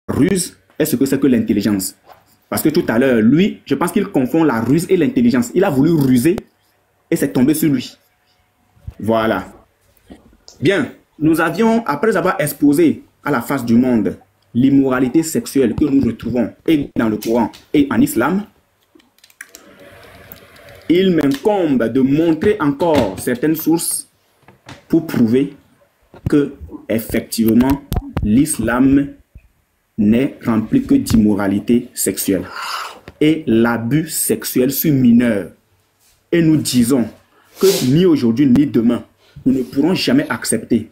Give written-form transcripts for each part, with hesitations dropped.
Ruse est ce que c'est que l'intelligence. Parce que tout à l'heure, lui, je pense qu'il confond la ruse et l'intelligence. Il a voulu ruser et c'est tombé sur lui. Voilà. Bien, nous avions, après avoir exposé à la face du monde l'immoralité sexuelle que nous retrouvons et dans le Coran et en islam, il m'incombe de montrer encore certaines sources pour prouver que, effectivement, l'islam n'est rempli que d'immoralité sexuelle et l'abus sexuel sur mineurs. Et nous disons que ni aujourd'hui ni demain, nous ne pourrons jamais accepter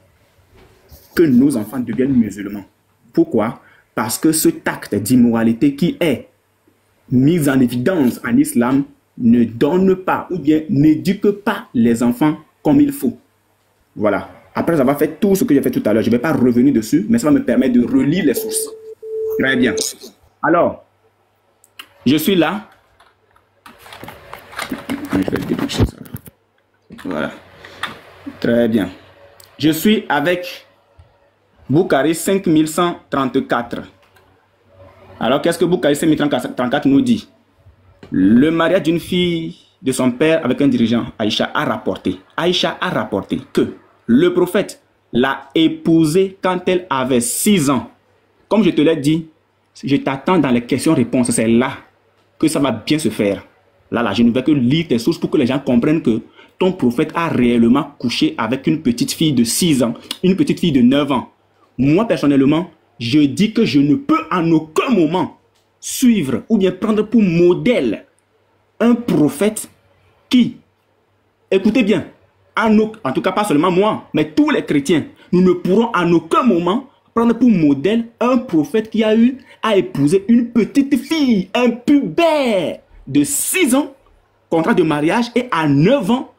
que nos enfants deviennent musulmans. Pourquoi? Parce que cet acte d'immoralité qui est mis en évidence en islam ne donne pas ou bien n'éduque pas les enfants comme il faut. Voilà. Après avoir fait tout ce que j'ai fait tout à l'heure, je ne vais pas revenir dessus, mais ça va me permettre de relire les sources. Très bien. Alors, je suis là. Je vais déboucher ça. Voilà. Très bien. Je suis avec Bukhari 5134. Alors, qu'est-ce que Bukhari 5134 nous dit? Le mariage d'une fille de son père avec un dirigeant, Aïcha a rapporté que le prophète l'a épousée quand elle avait 6 ans. Comme je te l'ai dit, je t'attends dans les questions-réponses. C'est là que ça va bien se faire. Là, je ne vais que lire tes sources pour que les gens comprennent que ton prophète a réellement couché avec une petite fille de 6 ans, une petite fille de 9 ans. Moi, personnellement, je dis que je ne peux en aucun moment suivre ou bien prendre pour modèle un prophète qui, écoutez bien, en tout cas pas seulement moi, mais tous les chrétiens, nous ne pourrons en aucun moment prendre pour modèle un prophète qui a eu à épouser une petite fille, un pubère de 6 ans, contrat de mariage, et à 9 ans,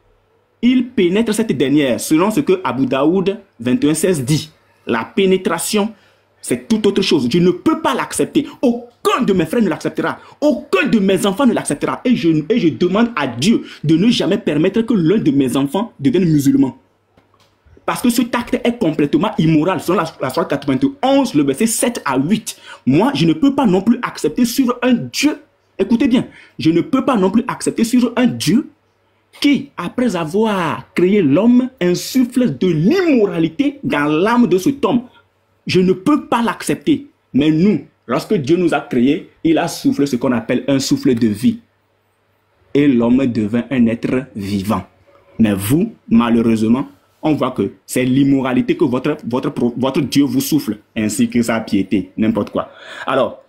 il pénètre cette dernière, selon ce que Abu Daoud 21:16 dit. La pénétration, c'est tout autre chose. Je ne peux pas l'accepter. Aucun de mes frères ne l'acceptera. Aucun de mes enfants ne l'acceptera. Et je demande à Dieu de ne jamais permettre que l'un de mes enfants devienne musulman. Parce que cet acte est complètement immoral. Selon la sourate 91, le verset 7 à 8. Moi, je ne peux pas non plus accepter sur un Dieu. Écoutez bien. Je ne peux pas non plus accepter sur un Dieu qui, après avoir créé l'homme, insuffle de l'immoralité dans l'âme de cet homme. Je ne peux pas l'accepter. Mais nous, lorsque Dieu nous a créés, il a soufflé ce qu'on appelle un souffle de vie. Et l'homme devint un être vivant. Mais vous, malheureusement, on voit que c'est l'immoralité que votre Dieu vous souffle, ainsi que sa piété, n'importe quoi. Alors,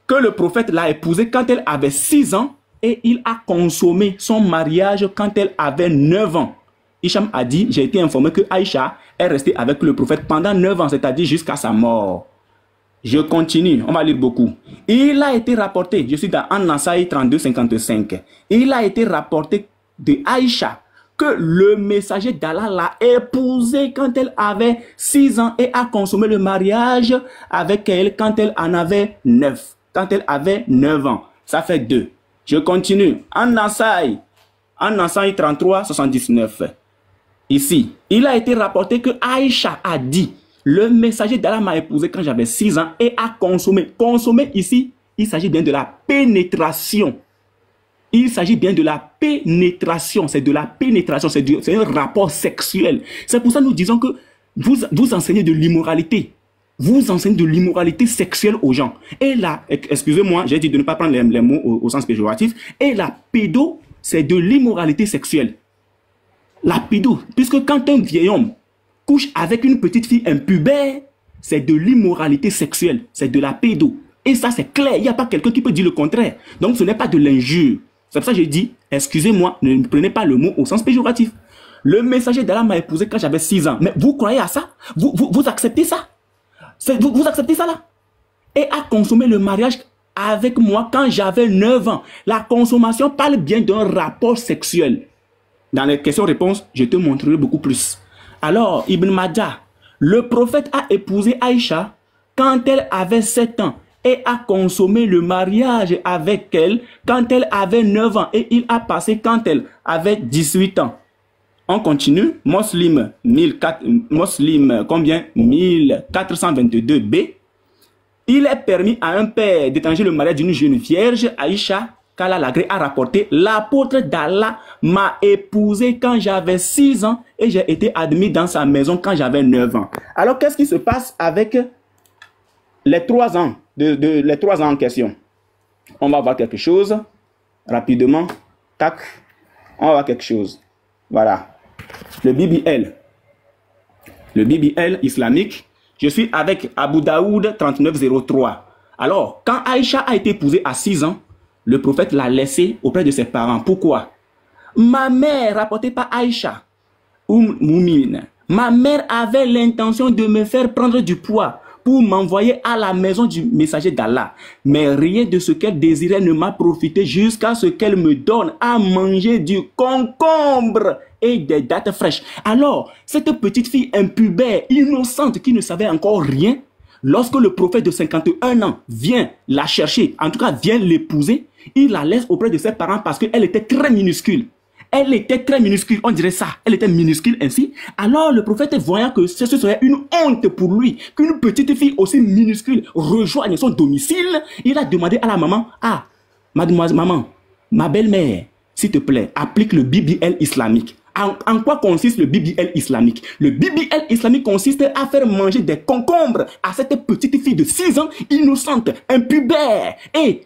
que le prophète l'a épousée quand elle avait 6 ans, et il a consommé son mariage quand elle avait 9 ans. Hicham a dit, j'ai été informé que Aïcha est restée avec le prophète pendant 9 ans, c'est-à-dire jusqu'à sa mort. Je continue, on va lire beaucoup. Il a été rapporté, je suis dans An-Nasaï 32:55. Il a été rapporté de Aïcha que le messager d'Allah l'a épousée quand elle avait 6 ans et a consommé le mariage avec elle quand elle en avait 9. Quand elle avait 9 ans. Ça fait 2. Je continue. An-Nasaï 33:79. Ici, il a été rapporté que Aïcha a dit, le messager d'Allah m'a épousé quand j'avais 6 ans et a consommé. Consommer ici, il s'agit bien de la pénétration. Il s'agit bien de la pénétration. C'est de la pénétration. C'est un rapport sexuel. C'est pour ça que nous disons que vous enseignez de l'immoralité. Vous enseignez de l'immoralité sexuelle aux gens. Et là, excusez-moi, j'ai dit de ne pas prendre les mots au sens péjoratif. Et la pédo, c'est de l'immoralité sexuelle. La pédo, puisque quand un vieil homme couche avec une petite fille impubère, c'est de l'immoralité sexuelle. C'est de la pédo. Et ça, c'est clair. Il n'y a pas quelqu'un qui peut dire le contraire. Donc, ce n'est pas de l'injure. C'est pour ça que j'ai dit, excusez-moi, ne prenez pas le mot au sens péjoratif. Le messager d'Allah m'a épousé quand j'avais 6 ans. Mais vous croyez à ça? Vous acceptez ça? Vous acceptez ça là? Et a consommé le mariage avec moi quand j'avais 9 ans. La consommation parle bien d'un rapport sexuel. Dans les questions-réponses, je te montrerai beaucoup plus. Alors, Ibn Majah, le prophète a épousé Aïcha quand elle avait 7 ans et a consommé le mariage avec elle quand elle avait 9 ans et il a passé quand elle avait 18 ans. On continue. Muslim, Muslim combien? 1422b. Il est permis à un père d'étranger le mariage d'une jeune vierge, Aïcha, qu'Allah l'agrée a rapporté. L'apôtre d'Allah m'a épousé quand j'avais 6 ans et j'ai été admis dans sa maison quand j'avais 9 ans. Alors, qu'est-ce qui se passe avec les 3 ans, les 3 ans en question? On va voir quelque chose rapidement. Tac. On va voir quelque chose. Voilà. Le BBL. Le BBL islamique. Je suis avec Abu Daoud 3903. Alors, quand Aïcha a été épousée à 6 ans, le prophète l'a laissée auprès de ses parents. Pourquoi? Ma mère, rapportée par Aïcha, Moumine, ma mère avait l'intention de me faire prendre du poids pour m'envoyer à la maison du messager d'Allah. Mais rien de ce qu'elle désirait ne m'a profité jusqu'à ce qu'elle me donne à manger du concombre et des dattes fraîches. Alors, cette petite fille impubère, innocente, qui ne savait encore rien, lorsque le prophète de 51 ans vient la chercher, en tout cas vient l'épouser, il la laisse auprès de ses parents parce qu'elle était très minuscule. Elle était très minuscule, on dirait ça. Elle était minuscule ainsi. Alors le prophète, voyant que ce serait une honte pour lui, qu'une petite fille aussi minuscule rejoigne son domicile, il a demandé à la maman, ah, mademoiselle, maman, ma belle-mère, s'il te plaît, applique le BBL islamique. En quoi consiste le BBL islamique? Le BBL islamique consiste à faire manger des concombres à cette petite fille de 6 ans, innocente, impubère et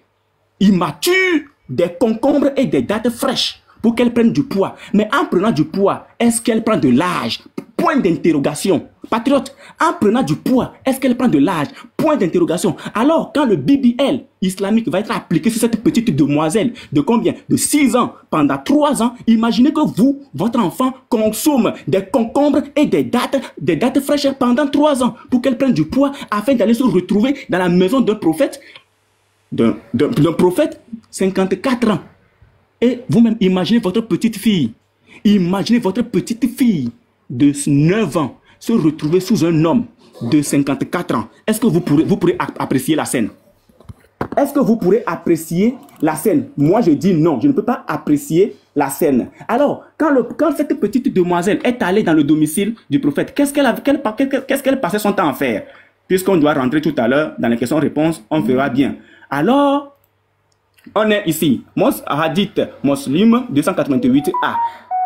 immature, des concombres et des dattes fraîches pour qu'elle prenne du poids. Mais en prenant du poids, est-ce qu'elle prend de l'âge? Point d'interrogation. Patriote, en prenant du poids, est-ce qu'elle prend de l'âge? Point d'interrogation. Alors, quand le BBL islamique va être appliqué sur cette petite demoiselle de combien? De 6 ans, pendant 3 ans, imaginez que vous, votre enfant, consomme des concombres et des dattes fraîches pendant 3 ans pour qu'elle prenne du poids afin d'aller se retrouver dans la maison d'un prophète, d'un prophète 54 ans. Et vous-même, imaginez votre petite fille. Imaginez votre petite fille de 9 ans se retrouver sous un homme de 54 ans. Est-ce que vous pourrez apprécier la scène? Est-ce que vous pourrez apprécier la scène? Moi, je dis non, je ne peux pas apprécier la scène. Alors, quand cette petite demoiselle est allée dans le domicile du prophète, qu'est-ce qu'elle passait son temps à faire? Puisqu'on doit rentrer tout à l'heure dans les questions-réponses, on verra bien. Alors, on est ici, Hadith Muslim 288a.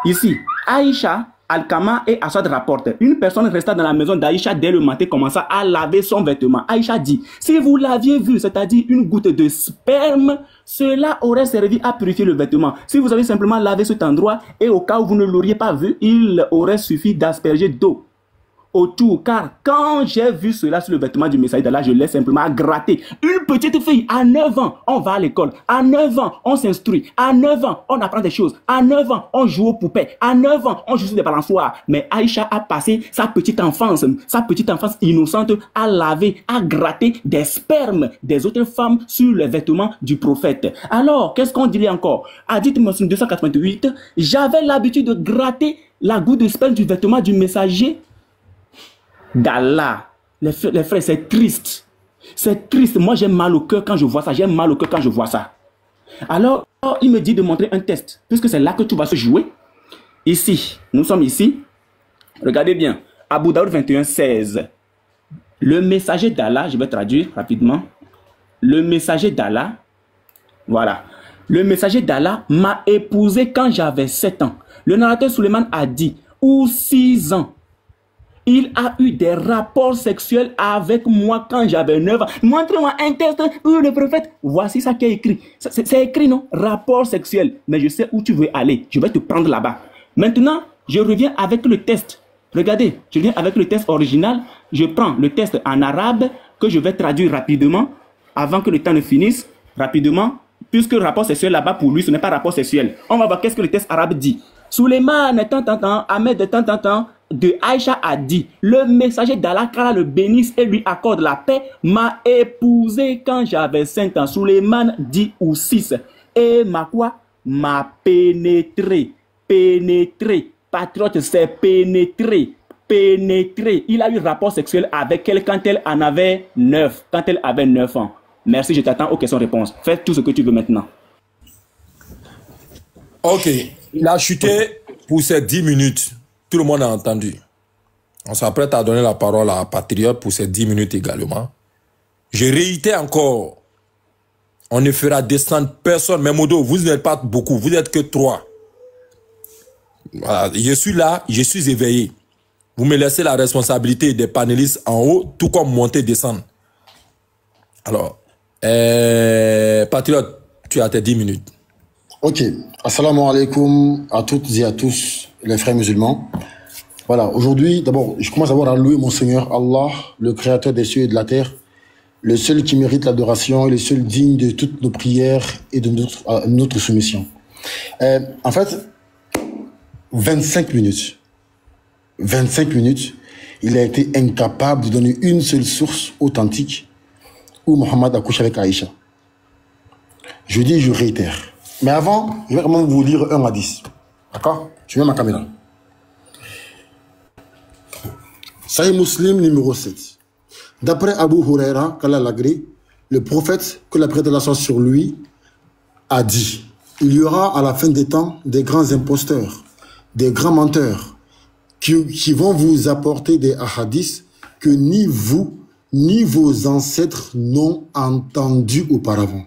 Ici, Aïcha, Al-Kama et Assad rapportent. Une personne resta dans la maison d'Aïcha dès le matin, commença à laver son vêtement. Aïcha dit, si vous l'aviez vu, c'est-à-dire une goutte de sperme, cela aurait servi à purifier le vêtement. Si vous avez simplement lavé cet endroit et au cas où vous ne l'auriez pas vu, il aurait suffi d'asperger d'eau autour, car quand j'ai vu cela sur le vêtement du messager d'Allah, je l'ai simplement gratté. Une petite fille, à 9 ans, on va à l'école. À 9 ans, on s'instruit. À 9 ans, on apprend des choses. À 9 ans, on joue aux poupées. À 9 ans, on joue sur des balançoires. Mais Aïcha a passé sa petite enfance innocente, à laver, à gratter des spermes des autres femmes sur les vêtements du prophète. Alors, qu'est-ce qu'on dirait encore? Hadith Muslim 288, j'avais l'habitude de gratter la goutte de sperme du vêtement du messager d'Allah. Les frères, c'est triste. C'est triste. Moi, j'ai mal au cœur quand je vois ça. J'ai mal au cœur quand je vois ça. Alors, il me dit de montrer un test, puisque c'est là que tout va se jouer. Ici, nous sommes ici. Regardez bien. Abu Daoud 21, 16. Le messager d'Allah, je vais traduire rapidement. Le messager d'Allah, voilà. Le messager d'Allah m'a épousé quand j'avais 7 ans. Le narrateur Suleiman a dit, ou 6 ans. Il a eu des rapports sexuels avec moi quand j'avais 9 ans. Montre-moi un test où le prophète. Voici ça qui est écrit. C'est écrit, non? Rapport sexuel. Mais je sais où tu veux aller. Je vais te prendre là-bas. Maintenant, je reviens avec le test. Regardez, je viens avec le test original. Je prends le test en arabe que je vais traduire rapidement avant que le temps ne finisse. Rapidement. Puisque le rapport sexuel là-bas, pour lui, ce n'est pas rapport sexuel. On va voir qu'est-ce que le test arabe dit. Suleiman, Ahmed, de Aïcha a dit, le messager d'Allah, qu'Allah le bénisse et lui accorde la paix, m'a épousé quand j'avais 5 ans. Suleiman dit ou 6. Et m'a quoi? M'a pénétré. Pénétré. Patriote, c'est pénétré. Pénétré. Il a eu rapport sexuel avec elle quand elle en avait 9. Quand elle avait 9 ans. Merci, je t'attends aux questions-réponses. Fais tout ce que tu veux maintenant. Ok. Il a chuté pour ces 10 minutes, tout le monde a entendu. On s'apprête à donner la parole à Patriote pour ces 10 minutes également. Je réitère encore, on ne fera descendre personne. Mais Modo, vous n'êtes pas beaucoup, vous n'êtes que 3. Voilà, je suis là, je suis éveillé. Vous me laissez la responsabilité des panélistes en haut, tout comme monter, descendre. Alors, Patriote, tu as tes 10 minutes. Ok. Assalamu alaikum à toutes et à tous, les frères musulmans. Voilà, aujourd'hui, d'abord, je commence à voir à louer mon Seigneur Allah, le créateur des cieux et de la terre, le seul qui mérite l'adoration et le seul digne de toutes nos prières et de notre soumission. En fait, 25 minutes, il a été incapable de donner une seule source authentique où Mohammed a couché avec Aïcha. Je dis, je réitère. Mais avant, je vais vraiment vous lire 1 à 10. D'accord? Je mets ma caméra. Sahih Muslim numéro 7. D'après Abu Huraira, qu'Allah l'agrée, le prophète, que la paix d'Allah soit sur lui, a dit: il y aura à la fin des temps des grands imposteurs, des grands menteurs, qui vont vous apporter des hadiths que ni vous, ni vos ancêtres n'ont entendus auparavant.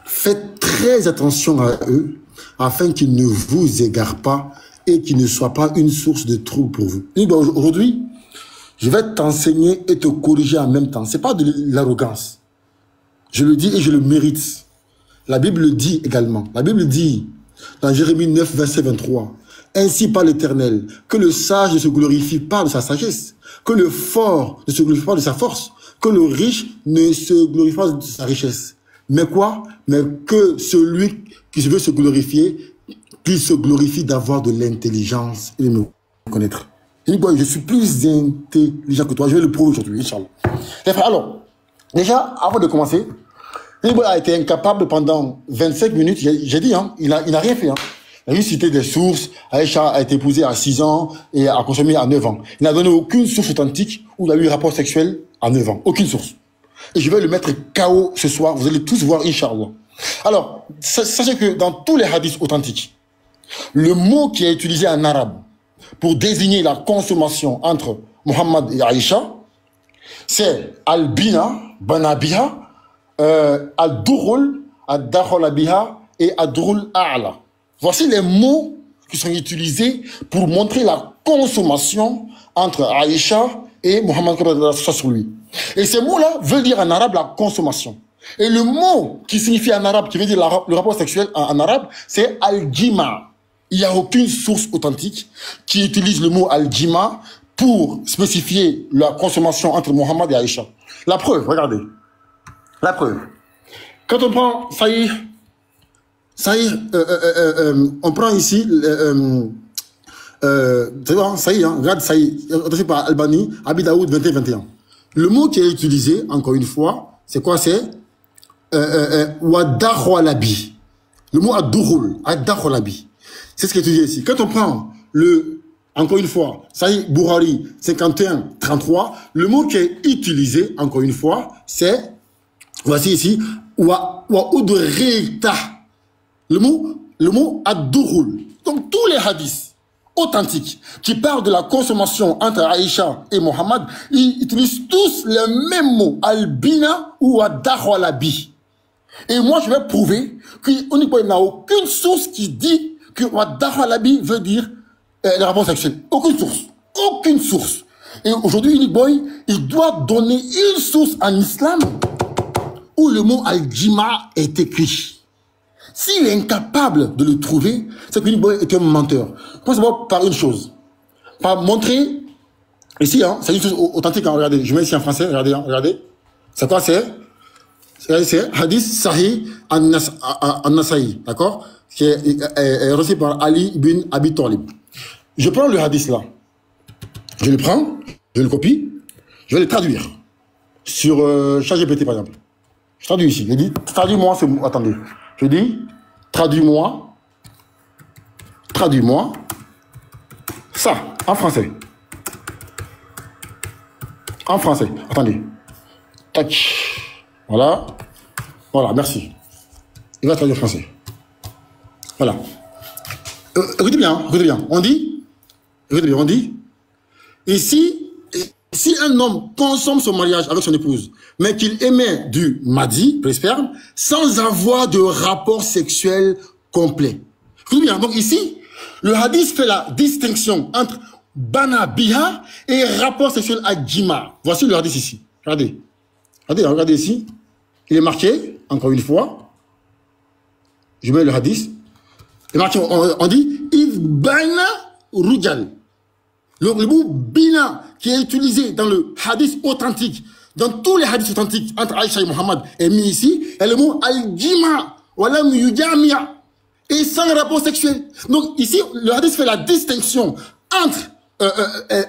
Faites très attention à eux, afin qu'ils ne vous égarent pas et qu'ils ne soient pas une source de trouble pour vous. Aujourd'hui, je vais t'enseigner et te corriger en même temps. Ce n'est pas de l'arrogance. Je le dis et je le mérite. La Bible le dit également. La Bible dit dans Jérémie 9, verset 23, « Ainsi parle l'Éternel, que le sage ne se glorifie pas de sa sagesse, que le fort ne se glorifie pas de sa force, que le riche ne se glorifie pas de sa richesse. Mais quoi? Mais que celui qui veut se glorifier, qu'il se glorifie d'avoir de l'intelligence et de me connaître. » Je suis plus intelligent que toi, je vais le prouver aujourd'hui, Inch'Allah. Alors, déjà, avant de commencer, il a été incapable pendant 25 minutes, j'ai dit, hein, il n'a rien fait. Hein. Il a juste cité des sources. Aïcha a été épousée à 6 ans et a consommé à 9 ans. Il n'a donné aucune source authentique où il a eu un rapport sexuel à 9 ans. Aucune source. Et je vais le mettre KO ce soir. Vous allez tous voir, Inch'Allah. Alors, sachez que dans tous les hadiths authentiques, le mot qui est utilisé en arabe pour désigner la consommation entre Mohammed et Aïcha, c'est Al-Bina, Banabiha, Al-Durul, Al-Dakholabiha et Al-Durul A'la. Voici les mots qui sont utilisés pour montrer la consommation entre Aïcha et Mohammed sur lui. Et ces mots-là veulent dire en arabe la consommation. Et le mot qui signifie en arabe, qui veut dire le rapport sexuel en arabe, c'est Al-Jima. Il n'y a aucune source authentique qui utilise le mot Al-Jima pour spécifier la consommation entre Mohammed et Aïcha. La preuve, regardez. La preuve. Quand on prend on prend ici, regarde Saïd, adressé par Albani, Abi Daoud 21-21. Le mot qui est utilisé, encore une fois, c'est quoi? C'est Wadakholabi. Le mot Ad-Dakholabi. C'est ce qui est utilisé ici. Quand on prend encore une fois, Saïd Bourari 51-33, le mot qui est utilisé, encore une fois, c'est, voici ici, Wa'udrita. Le mot Ad-Durul. Donc tous les hadiths authentiques qui parlent de la consommation entre Aïcha et Mohammed, ils utilisent tous le même mot, Al-Bina ou Ad-Dakholabi. Et moi je vais prouver qu'il n'y a aucune source qui dit que Ad-Dakholabi veut dire les rapports sexuels. Aucune source. Aucune source. Et aujourd'hui, Unique Boy, il doit donner une source en islam où le mot Al-Jima est écrit. S'il est incapable de le trouver, c'est qu'Unique Boy est un menteur. Commence par une chose. Par montrer, ici, hein, c'est une chose authentique, hein, regardez, je mets ici en français, regardez, hein, regardez. C'est quoi, c'est Hadith Sahih An-Nasa'i, d'accord? Qui est reçu par Ali bin Abi Talib. Je prends le hadith là. Je le prends, je le copie, je vais le traduire. Sur ChatGPT par exemple. Je traduis ici. Je dis, traduis-moi ce mot. Attendez. Je dis, traduis-moi ça, en français. En français. Attendez. Tac. Voilà. Voilà, merci. Il va traduire en français. Voilà. Écoutez bien, écoutez bien, on dit, ici, si un homme consomme son mariage avec son épouse, mais qu'il émet du madi, sperme, sans avoir de rapport sexuel complet. Écoutez bien, donc ici, le hadith fait la distinction entre bana biha et rapport sexuel à jima. Voici le hadith ici. Regardez. Regardez ici. Il est marqué, encore une fois. Je mets le hadith. Il est marqué, on dit, if bana rujal. Le mot bina qui est utilisé dans le hadith authentique, dans tous les hadiths authentiques entre Aïcha et Mohammed est mis ici, est le mot al-jima, walam yujamia, et sans rapport sexuel. Donc ici, le hadith fait la distinction entre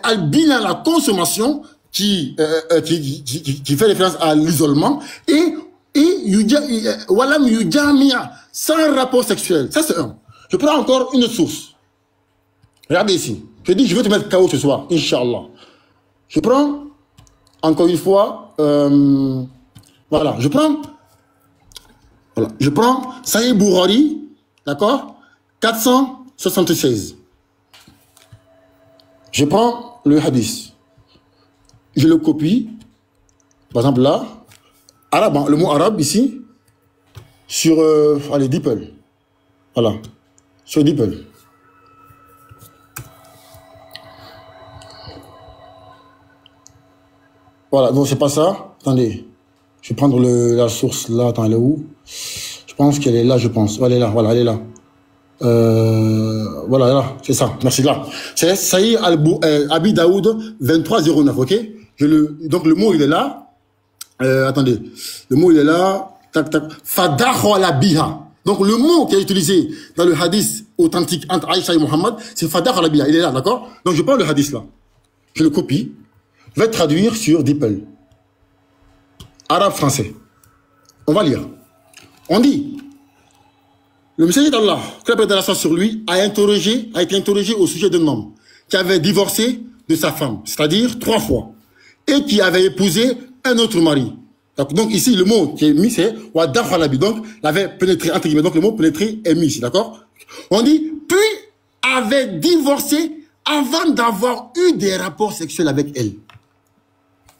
al-bina, la consommation, qui fait référence à l'isolement, et walam yujamia, sans rapport sexuel. Ça c'est un. Je prends encore une autre source. Regardez ici. Je dis, je vais te mettre KO ce soir, Inch'Allah. Je prends, encore une fois, voilà, je prends Sahih Bukhari, d'accord, 476. Je prends le hadith. Je le copie, par exemple là, arabe, hein, le mot arabe ici, sur, allez, DeepL. Voilà, sur DeepL. Voilà, donc c'est pas ça. Attendez, je vais prendre la source là. Attends, elle est où? Je pense qu'elle est là, je pense. Elle est là, voilà, elle est là. Voilà, là, c'est ça. Merci, là. C'est Sahih Abi Daoud 2309, ok? Donc le mot, il est là. Attendez, le mot, il est là. Tac, tac. Fadahu ala biha. Donc le mot qui est utilisé dans le hadith authentique entre Aïcha et Mohammed, c'est Fadahu ala biha. Il est là, d'accord? Donc je prends le hadith là. Je le copie. Je vais traduire sur DeepL. Arabe-français. On va lire. On dit, le messager d'Allah, que la paix d'Allah soit sur lui, a été interrogé au sujet d'un homme qui avait divorcé de sa femme, c'est-à-dire 3 fois, et qui avait épousé un autre mari. Donc ici, le mot qui est mis, c'est Wadakhalabi. Donc, l'avait pénétré, entre guillemets. Donc le mot pénétré est mis ici, d'accord? On dit, puis avait divorcé avant d'avoir eu des rapports sexuels avec elle.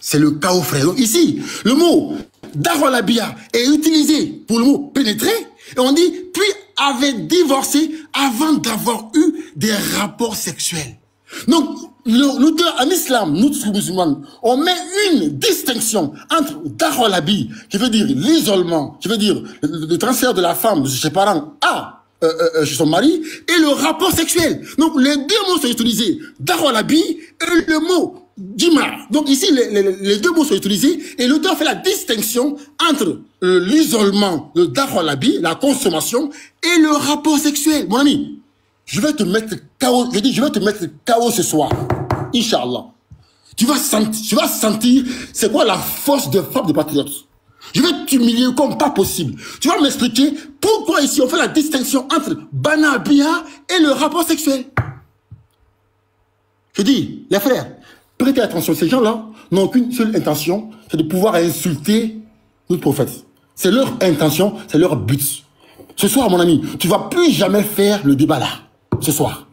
C'est le cas au frère. Donc ici, le mot Darwalabia est utilisé pour le mot pénétrer. Et on dit, puis avait divorcé avant d'avoir eu des rapports sexuels. Donc, en islam, nous, musulmans, on met une distinction entre Darwalabi, qui veut dire l'isolement, qui veut dire le transfert de la femme de ses parents à chez son mari, et le rapport sexuel. Donc, les deux mots sont utilisés, Darwalabi et le mot Jima. Donc ici, les deux mots sont utilisés et l'auteur fait la distinction entre l'isolement, le darwalabi, la consommation, et le rapport sexuel. Mon ami, je vais te mettre KO, je vais te mettre KO ce soir. Inch'Allah. Tu vas sentir c'est quoi la force de frappe des patriotes. Je vais t'humilier comme pas possible. Tu vas m'expliquer pourquoi ici on fait la distinction entre Banabia et le rapport sexuel. Je dis, les frères, prêtez attention, ces gens-là n'ont qu'une seule intention, c'est de pouvoir insulter notre prophète. C'est leur intention, c'est leur but. Ce soir, mon ami, tu ne vas plus jamais faire le débat là, ce soir.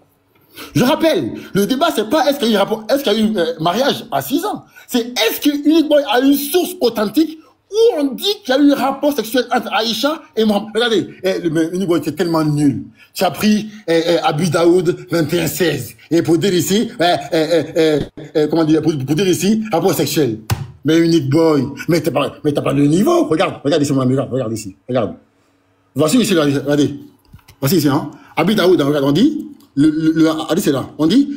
Je rappelle, le débat, c'est pas est-ce qu'il y a eu mariage à 6 ans. C'est est-ce que Unique Boy a une source authentique où on dit qu'il y a eu un rapport sexuel entre Aïcha et Mohamed. Regardez, Unique Boy, c'est tellement nul. Tu as pris Abi Daoud 21-16. Et pour dire ici, comment dire, pour dire ici, rapport sexuel. Mais Unique Boy, mais t'as pas le niveau. Regarde ici, mon ami, regarde ici, regarde. Voici ici, regardez. Voici ici, hein. Abi Daoud, regarde, on dit, le hadith c'est là. On dit,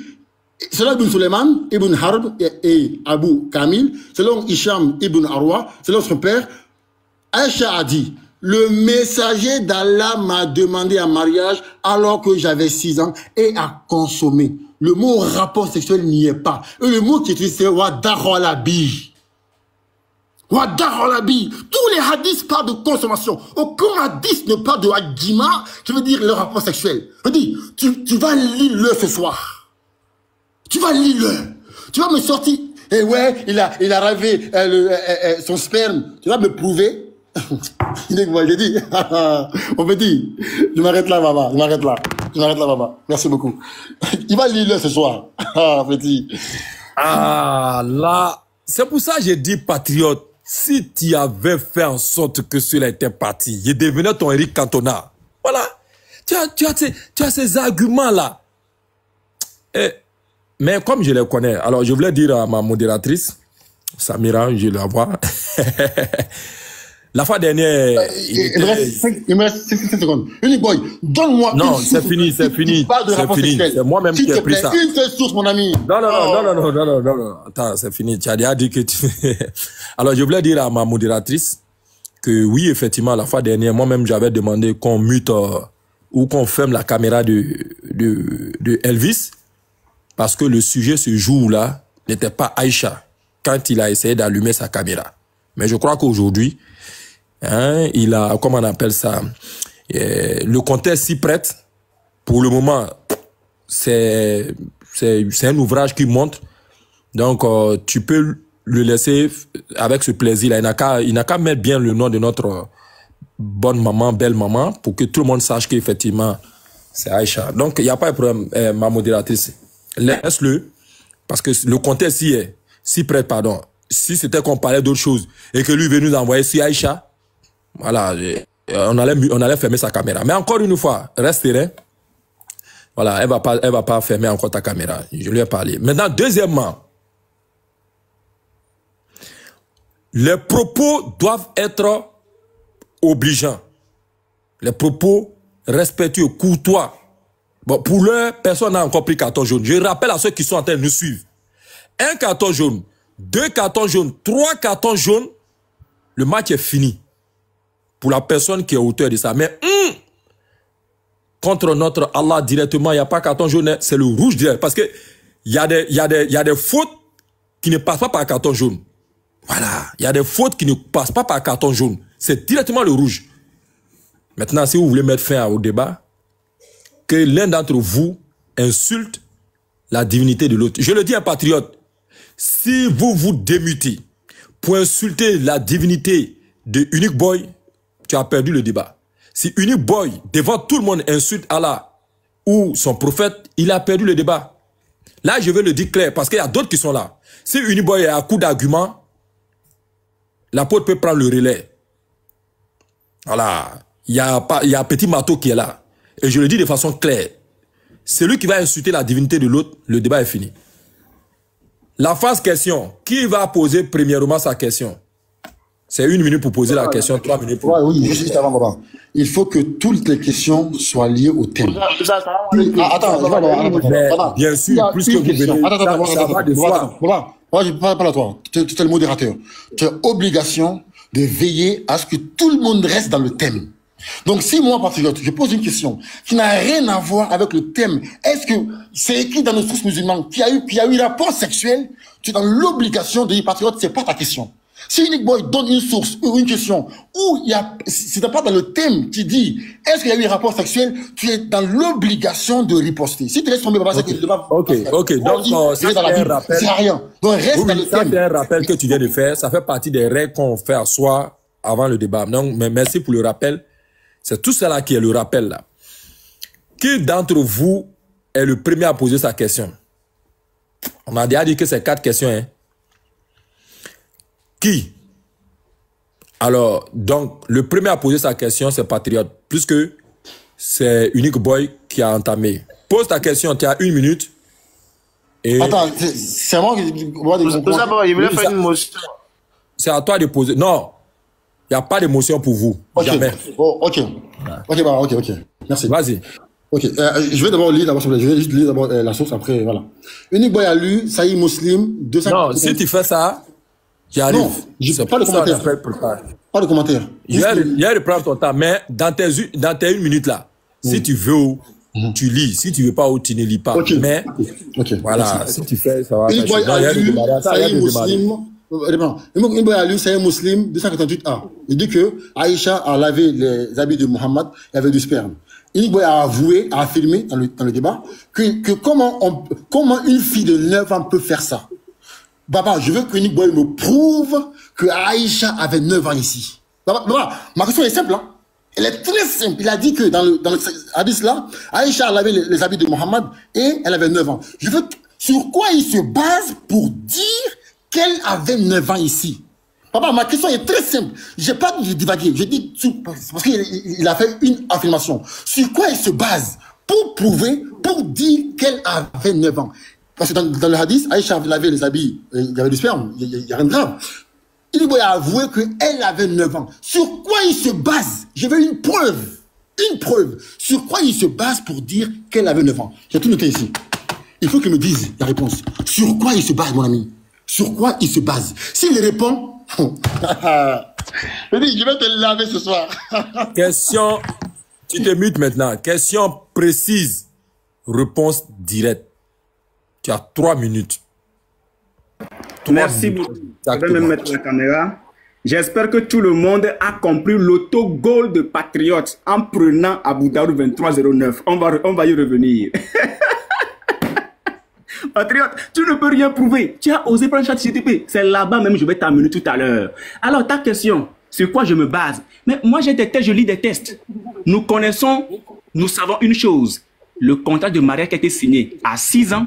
selon Ibn Suleiman, Ibn Harb et Abu Kamil, selon Hisham Ibn Arwa, selon son père, Aïcha a dit, le messager d'Allah m'a demandé un mariage alors que j'avais 6 ans et a consommé. Le mot rapport sexuel n'y est pas. Et le mot qui est utilisé, c'est Wadakhalabi. Wadakhalabi. Tous les hadiths parlent de consommation. Aucun hadith ne parle de hadjima, qui veut dire le rapport sexuel. Je dis, tu vas lire-le ce soir. Tu vas lire-le. Tu vas me sortir. Et ouais, il a ravé son sperme. Tu vas me prouver. J'ai dit, on peut dire, je m'arrête là, maman, je m'arrête là. Je m'arrête là, papa. Merci beaucoup. Il va lire ce soir. Ah, petit. Ah, là, c'est pour ça que j'ai dit, patriote, si tu avais fait en sorte que cela était parti, il devenait ton Eric Cantona. Voilà. Tu as ces arguments-là. Mais comme je les connais, alors je voulais dire à ma modératrice, Samira, je la vois. La fois dernière... Il me reste 5 secondes. Unique Boy, donne-moi non, c'est fini, c'est fini. C'est fini. C'est moi-même qui ai pris ça. Une seule source, mon ami. Non. Attends, c'est fini. Tu as déjà dit que tu... Alors, je voulais dire à ma modératrice que oui, effectivement, la fois dernière, moi-même, j'avais demandé qu'on mute ou qu'on ferme la caméra de Elvis parce que le sujet ce jour-là n'était pas Aïcha quand il a essayé d'allumer sa caméra. Mais je crois qu'aujourd'hui, hein, il a, comment on appelle ça, le contexte s'y prête. Pour le moment, c'est un ouvrage qui montre. Donc, tu peux le laisser avec ce plaisir-là. Il n'a qu'à mettre bien le nom de notre bonne maman, belle maman, pour que tout le monde sache qu'effectivement, c'est Aïcha. Donc, il n'y a pas de problème, ma modératrice. Laisse-le, parce que le contexte s'y prête, pardon. Si c'était qu'on parlait d'autre chose et que lui veut nous envoyer sur Aïcha, voilà, on allait fermer sa caméra. Mais encore une fois, reste serein. Voilà, elle va pas fermer encore ta caméra. Je lui ai parlé. Maintenant, deuxièmement, les propos doivent être obligeants. Les propos respectueux, courtois. Bon, pour l'heure, personne n'a encore pris carton jaune. Je rappelle à ceux qui sont en train de nous suivre. Un carton jaune, 2 cartons jaunes, 3 cartons jaunes, le match est fini. Pour la personne qui est auteur de ça. Mais contre notre Allah directement, il n'y a pas carton jaune, c'est le rouge direct. Parce que il y a des fautes qui ne passent pas par carton jaune. Voilà. Il y a des fautes qui ne passent pas par carton jaune. C'est directement le rouge. Maintenant, si vous voulez mettre fin au débat, que l'un d'entre vous insulte la divinité de l'autre. Je le dis à un patriote. Si vous vous démutez pour insulter la divinité de Unique Boy, tu as perdu le débat. Si Unique Boy, devant tout le monde, insulte Allah ou son prophète, il a perdu le débat. Là, je veux le dire clair, parce qu'il y a d'autres qui sont là. Si Unique Boy est à coup d'argument, l'apôtre peut prendre le relais. Voilà. Il y a Petit Marteau qui est là. Et je le dis de façon claire. Celui qui va insulter la divinité de l'autre, le débat est fini. La phase question, qui va poser premièrement sa question? C'est 1 minute pour poser la question, 3 minutes pour... Oui, juste avant, papa. Il faut que toutes les questions soient liées au thème. Attends, bien sûr, plus que vous venez, ça va de soi. Moi, je parle à toi. Tu es le modérateur. Tu as obligation de veiller à ce que tout le monde reste dans le thème. Donc, si moi, patriote, je pose une question qui n'a rien à voir avec le thème, est-ce que c'est écrit dans nos sources musulmanes qu'il y a eu rapport sexuel? Tu es dans l'obligation de dire, patriote, c'est pas ta question. Si Unique Boy donne une source ou une question où c'était pas dans le thème qui dit, est-ce qu'il y a eu rapport sexuel, tu es dans l'obligation de riposter. Si tu laisses tomber, papa, c'est que tu devas... Ok. Donc, ça, c'est un rappel. C'est rien. Donc, reste dans le thème. C'est un rappel que tu viens de faire. Ça fait partie des règles qu'on fait à soi avant le débat. Donc, mais merci pour le rappel. C'est tout cela qui est le rappel là. Qui d'entre vous est le premier à poser sa question? On a déjà dit que c'est 4 questions. Hein? Qui? Alors, donc, le premier à poser sa question, c'est Patriote. Puisque c'est Unique Boy qui a entamé. Pose ta question, tu as 1 minute. Et... Attends, c'est moi qui... Il voulait faire une motion. C'est à toi de poser. Non. Il n'y a pas d'émotion pour vous. Okay. Jamais. Oh, ok. Ok. Merci. Vas-y. Ok. Je vais d'abord lire je vais juste lire d'abord la source après, voilà. Unique Boy a lu Sahih Muslim 200. Non, si tu fais ça, j'arrive. Non, pas de commentaire. Pas de commentaire. Je vais reprendre ton temps, mais dans tes 1 minute là, si tu veux, tu lis. Si tu veux pas, tu ne lis pas. Okay. Mais, voilà, merci. Si tu fais, ça va. Unique Boy a lu Sahih Muslim. Une Boy a lu Sahih Muslim 288a. Il dit que Aïcha a lavé les habits de Mohammed, il y avait du sperme. Unique Boy a avoué, a affirmé dans le débat que comment une fille de 9 ans peut faire ça. Papa, je veux que Unique Boy me prouve que Aïcha avait 9 ans ici. Papa, ma question est simple. Hein? Elle est très simple. Il a dit que dans le hadith là, Aïcha avait les habits de Mohammed et elle avait 9 ans. Je veux sur quoi il se base pour dire qu'elle avait 9 ans ici? Papa, ma question est très simple. J'ai pas de divaguer. Je dis parce qu'il a fait une affirmation. Sur quoi il se base pour prouver, pour dire qu'elle avait 9 ans? Parce que dans le hadith, Aïcha avait les habits, il y avait du sperme, il y a rien de grave. Il doit avouer qu'elle avait 9 ans. Sur quoi il se base? Je veux une preuve. Une preuve. Sur quoi il se base pour dire qu'elle avait 9 ans? J'ai tout noté ici. Il faut qu'il me dise la réponse. Sur quoi il se base, mon ami? Sur quoi il se base? S'il répond... je dis, je vais te laver ce soir. Question... Tu te mutes maintenant. Question précise. Réponse directe. Tu as 3 minutes. Merci beaucoup. Je vais même mettre la caméra. J'espère que tout le monde a compris l'autogol de Patriote en prenant Abu Daoud 2309. On va y revenir. Patriote, tu ne peux rien prouver. Tu as osé prendre ChatGPT. C'est là-bas même, je vais t'amener tout à l'heure. Alors, ta question, sur quoi je me base? Mais moi, j'ai des tests, je lis des tests. Nous connaissons, nous savons une chose. Le contrat de mariage qui a été signé à 6 ans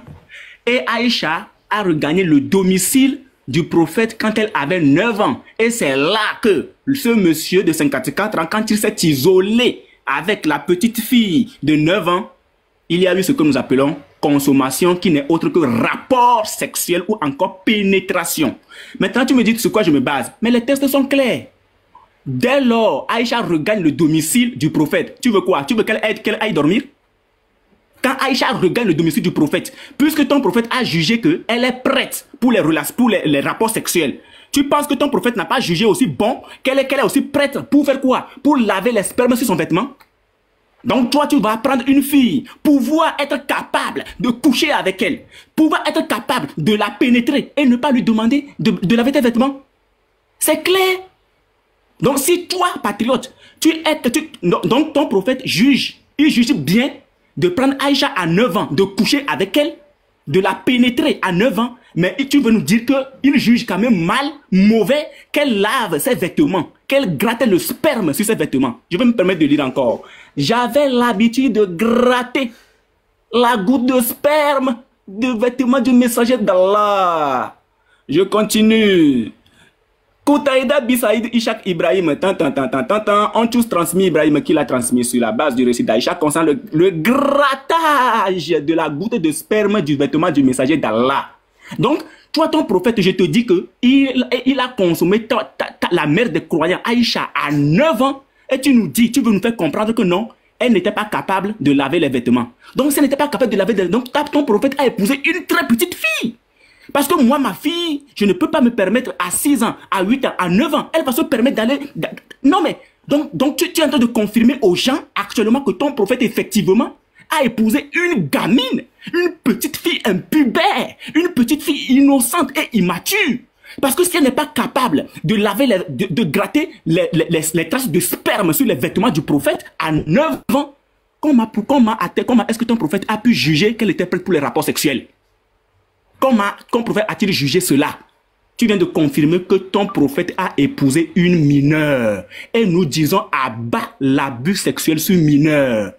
et Aïcha a regagné le domicile du prophète quand elle avait 9 ans. Et c'est là que ce monsieur de 54 ans, quand il s'est isolé avec la petite fille de 9 ans, il y a eu ce que nous appelons consommation, qui n'est autre que rapport sexuel ou encore pénétration. Maintenant, tu me dis sur quoi je me base. Mais les tests sont clairs. Dès lors, Aïcha regagne le domicile du prophète. Tu veux quoi? Tu veux qu'elle aille dormir? Quand Aïcha regagne le domicile du prophète, puisque ton prophète a jugé qu'elle est prête pour les rapports sexuels, tu penses que ton prophète n'a pas jugé aussi bon qu'elle est aussi prête pour faire quoi? Pour laver les spermes sur son vêtement? Donc toi, tu vas prendre une fille, pouvoir être capable de coucher avec elle, pouvoir être capable de la pénétrer et ne pas lui demander de laver tes vêtements. C'est clair. Donc si toi, patriote, donc ton prophète juge, il juge bien de prendre Aïcha à 9 ans, de coucher avec elle, de la pénétrer à 9 ans, mais tu veux nous dire qu'il juge quand même mal, mauvais, qu'elle lave ses vêtements, qu'elle gratte le sperme sur ses vêtements. Je vais me permettre de lire encore. J'avais l'habitude de gratter la goutte de sperme de vêtements du messager d'Allah. Je continue. Koutaïda Bissaïd Ishaq Ibrahim, ont tous transmis Ibrahim qui l'a transmis sur la base du récit d'Aïcha concernant le grattage de la goutte de sperme du vêtement du messager d'Allah. Donc, toi, ton prophète, je te dis que il a consommé la mère des croyants, Aïcha, à 9 ans, et tu nous dis, tu veux nous faire comprendre que non, elle n'était pas capable de laver les vêtements. Donc, si elle n'était pas capable de laver les vêtements, donc ton prophète a épousé une très petite fille. Parce que moi, ma fille, je ne peux pas me permettre à 6 ans, à 8 ans, à 9 ans, elle va se permettre d'aller... Non mais, donc tu es en train de confirmer aux gens actuellement que ton prophète, effectivement, a épousé une gamine, une petite fille impubère, une petite fille innocente et immature. Parce que si elle n'est pas capable de laver, de gratter les traces de sperme sur les vêtements du prophète à 9 ans, comment est-ce que ton prophète a pu juger qu'elle était prête pour les rapports sexuels? Comment ton prophète a-t-il jugé cela? Tu viens de confirmer que ton prophète a épousé une mineure. Et nous disons abat l'abus sexuel sur mineur.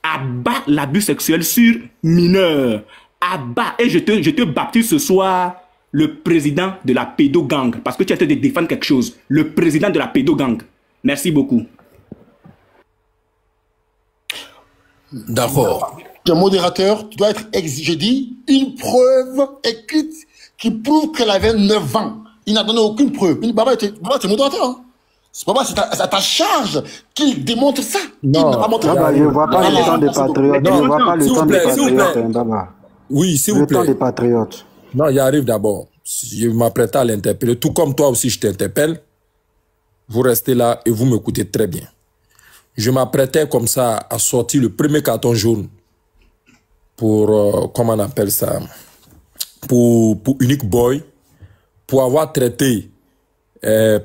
Abat l'abus sexuel sur mineur. Abat. Et je te baptise ce soir le président de la pédogang. Parce que tu as été de défendre quelque chose. Le président de la pédogang. Merci beaucoup. D'accord. Tu es modérateur, tu dois être j'ai dit une preuve écrite qui prouve qu'elle avait 9 ans. Il n'a donné aucune preuve. Baba, tu es modérateur. Hein? C'est à ta charge qu'il démontre ça. Non, Baba, je ne vois pas le temps des patriotes. Je ne vois pas le temps des patriotes, Baba. Oui, s'il vous plaît. Le temps des patriotes. Non, il arrive d'abord. Je m'apprête à l'interpeller. Tout comme toi aussi, je t'interpelle. Vous restez là et vous m'écoutez très bien. Je m'apprêtais comme ça à sortir le premier carton jaune pour, comment on appelle ça, pour Unique Boy, pour avoir traité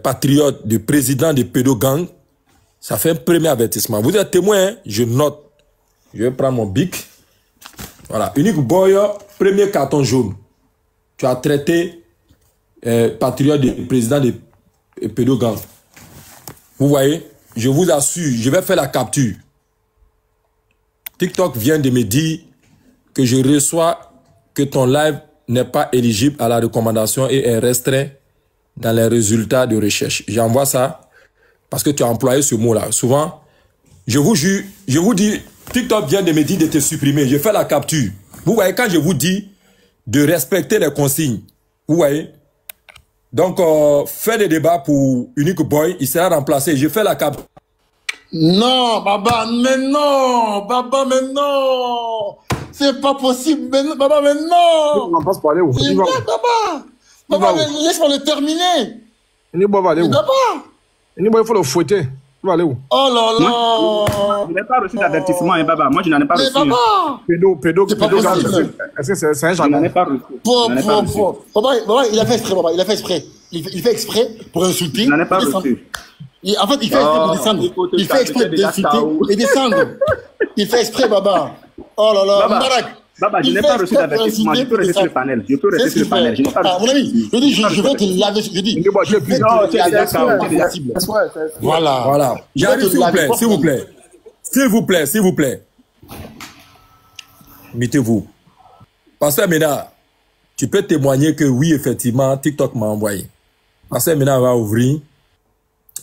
patriote de président de pédogang. Ça fait un premier avertissement. Vous êtes témoin, hein? Je note. Je vais prendre mon bic. Voilà, Unique Boy, premier carton jaune. Tu as traité patriote de président de pédogang. Vous voyez? je vous assure, je vais faire la capture. TikTok vient de me dire que je reçois que ton live n'est pas éligible à la recommandation et est restreint dans les résultats de recherche. J'envoie ça parce que tu as employé ce mot-là. Souvent, je vous jure, je vous dis, TikTok vient de me dire de te supprimer. Je fais la capture. Vous voyez, quand je vous dis de respecter les consignes, vous voyez. Donc, fais des débats pour Unique Boy, il sera remplacé. Je fais la capture. Non, Baba, mais non, Baba, mais non. C'est pas possible, mais non, Baba, mais non. On passe par aller où? Baba, Baba, laisse-moi le terminer. Unique Boy va aller où? Baba. Unique Boy, il faut le fouetter. Tu vas aller où? Oh là là. Je n'ai pas reçu d'avertissement, hein, Baba. Moi, je n'en ai pas reçu. Mais Baba. Pédo, C'est pas possible. est-ce que c'est un Je n'en ai jargon? pas reçu. Baba, il a fait exprès, Baba, il a fait exprès. Il fait exprès pour insulter. Je n'en ai pas descendre. reçu. En fait, il fait exprès pour descendre. Il fait exprès d'insulter et descendre. Il fait exprès, Baba. Oh là là, Baba, Mbarak. Baba, je n'ai pas reçu d'avertissement. Je peux rester sur le panel. Je peux rester sur le panel. Je n'ai pas reçu. Mon ami, je dis, je vais te laver. Je dis, Unique Boy, je vais te laver. Voilà. Voilà. J'arrive, s'il vous plaît, s'il vous plaît. S'il vous plaît, s'il vous plaît. Mettez-vous. Pasteur Ménard, tu peux témoigner que oui, effectivement, TikTok m'a envoyé. Pasteur Ménard va ouvrir.